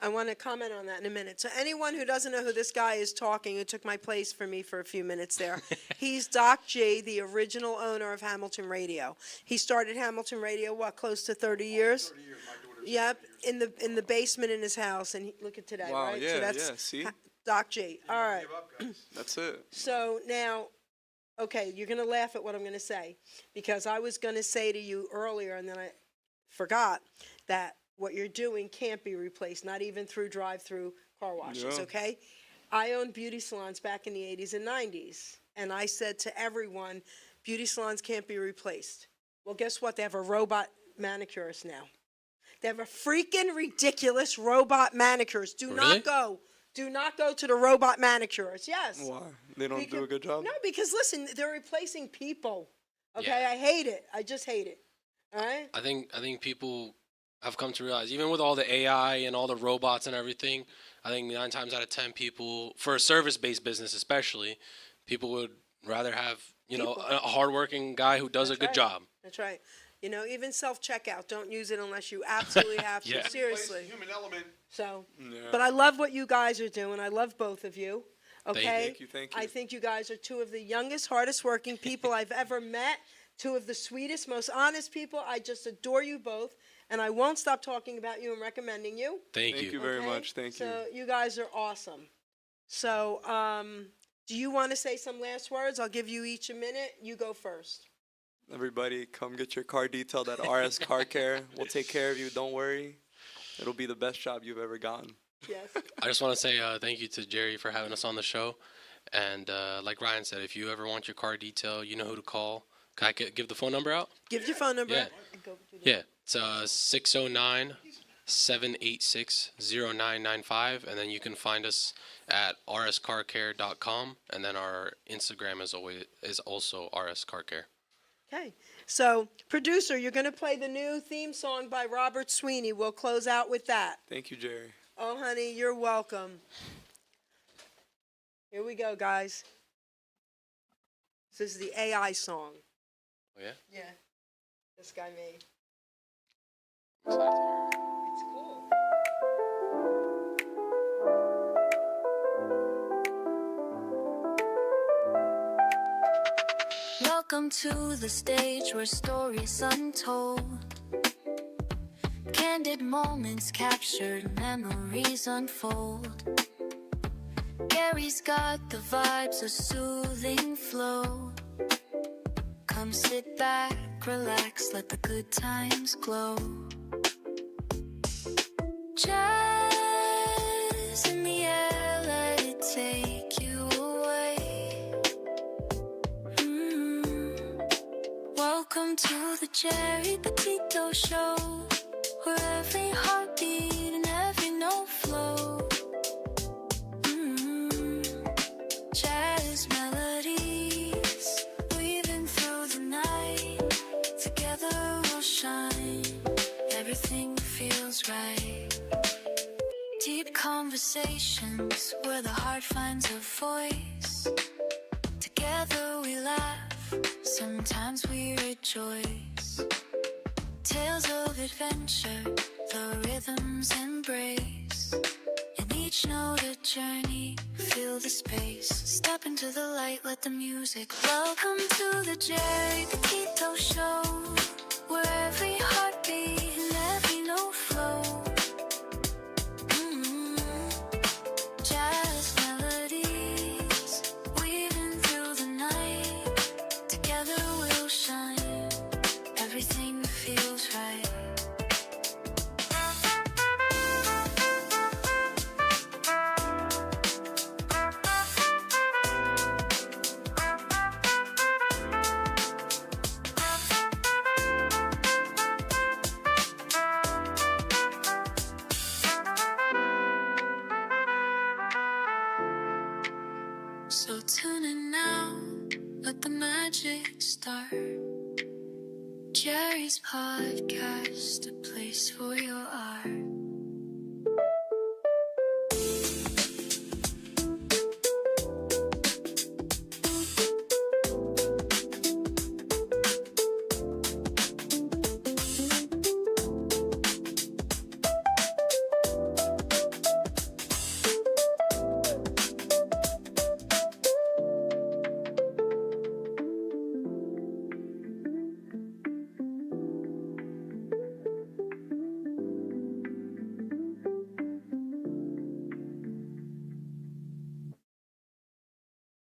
[SPEAKER 3] I want to comment on that in a minute. So anyone who doesn't know who this guy is talking, who took my place for me for a few minutes there, he's Doc G, the original owner of Hamilton Radio. He started Hamilton Radio, close to 30 years?
[SPEAKER 7] 30 years. My daughter's
[SPEAKER 3] Yep,
[SPEAKER 7] 30 years.
[SPEAKER 3] in the basement in his house, and look at today,
[SPEAKER 5] Wow,
[SPEAKER 3] right?
[SPEAKER 5] yeah,
[SPEAKER 3] so that's
[SPEAKER 5] yeah, see?
[SPEAKER 3] Doc G. All right.
[SPEAKER 7] Give up, guys.
[SPEAKER 5] That's it.
[SPEAKER 3] So now, okay, you're going to laugh at what I'm going to say, because I was going to say to you earlier, and then I forgot, that what you're doing can't be replaced, not even through drive-through car washes,
[SPEAKER 5] Yeah.
[SPEAKER 3] okay? I owned beauty salons back in the 80s and 90s, and I said to everyone, beauty salons can't be replaced. Well, guess what? They have a robot manicurist now. They have a freaking ridiculous robot manicurist. Do
[SPEAKER 4] Really?
[SPEAKER 3] not go to the robot manicurist. Yes.
[SPEAKER 5] Why? They don't do a good job?
[SPEAKER 3] No, because listen, they're replacing people. Okay,
[SPEAKER 4] Yeah.
[SPEAKER 3] I hate it. I just hate it. All right.
[SPEAKER 4] I think people have come to realize, even with all the AI and all the robots and everything, I think 9 times out of 10 people, for a service-based business especially, people would rather have,
[SPEAKER 3] People.
[SPEAKER 4] a hardworking guy who does
[SPEAKER 3] That's
[SPEAKER 4] a good
[SPEAKER 3] right.
[SPEAKER 4] job.
[SPEAKER 3] That's right. You know, even self-checkout, don't use it unless you absolutely have to.
[SPEAKER 4] Yeah.
[SPEAKER 3] Seriously.
[SPEAKER 7] Human element.
[SPEAKER 3] So,
[SPEAKER 5] Yeah.
[SPEAKER 3] but I love what you guys are doing. I love both of you. Okay.
[SPEAKER 5] Thank you, thank you.
[SPEAKER 3] I think you guys are two of the youngest, hardest working people I've ever met. Two of the sweetest, most honest people. I just adore you both, and I won't stop talking about you and recommending you.
[SPEAKER 4] Thank
[SPEAKER 5] Thank you
[SPEAKER 4] you.
[SPEAKER 5] very
[SPEAKER 3] Okay?
[SPEAKER 5] much. Thank you.
[SPEAKER 3] So you guys are awesome. So, do you want to say some last words? I'll give you each a minute. You go first.
[SPEAKER 5] Everybody, come get your car detailed at RS Car Care. We'll take care of you. Don't worry. It'll be the best job you've ever gotten.
[SPEAKER 3] Yes.
[SPEAKER 4] I just want to say thank you to Jerry for having us on the show. And like Ryan said, if you ever want your car detail, you know who to call. Can I give the phone number out?
[SPEAKER 3] Give your phone number.
[SPEAKER 4] Yeah.
[SPEAKER 3] And go do that.
[SPEAKER 4] Yeah, it's 609-786-0995, and then you can find us at rscarcare.com, and then our Instagram is also rscarcare.
[SPEAKER 3] Okay. So, producer, you're going to play the new theme song by Robert Sweeney. We'll close out with that.
[SPEAKER 5] Thank you, Jerry.
[SPEAKER 3] Oh, honey, you're welcome. Here we go, guys. This is the AI song.
[SPEAKER 4] Oh yeah.
[SPEAKER 3] Yeah. This guy made.
[SPEAKER 4] Excited to hear it.
[SPEAKER 3] It's cool.
[SPEAKER 8] Welcome to the stage where stories untold. Candid moments captured, memories unfold. Gary's got the vibes, a soothing flow. Come sit back, relax, let the good times glow. Jazz in the air, let it take you away. Welcome to the Geri Petito Show, where every heartbeat and every note flow. Jazz melodies weaving through the night. Together we'll shine. Everything feels right. Deep conversations where the heart finds a voice. Together we laugh. Sometimes we rejoice. Tales of adventure, the rhythms embrace. In each note a journey, feel the space. Step into the light, let the music. Welcome to the Geri Petito Show, where every heartbeat and every note flow. Jazz melodies weaving through the night. Together we'll shine. Everything feels right. So tune in now, let the magic start. Geri's podcast, a place for your art.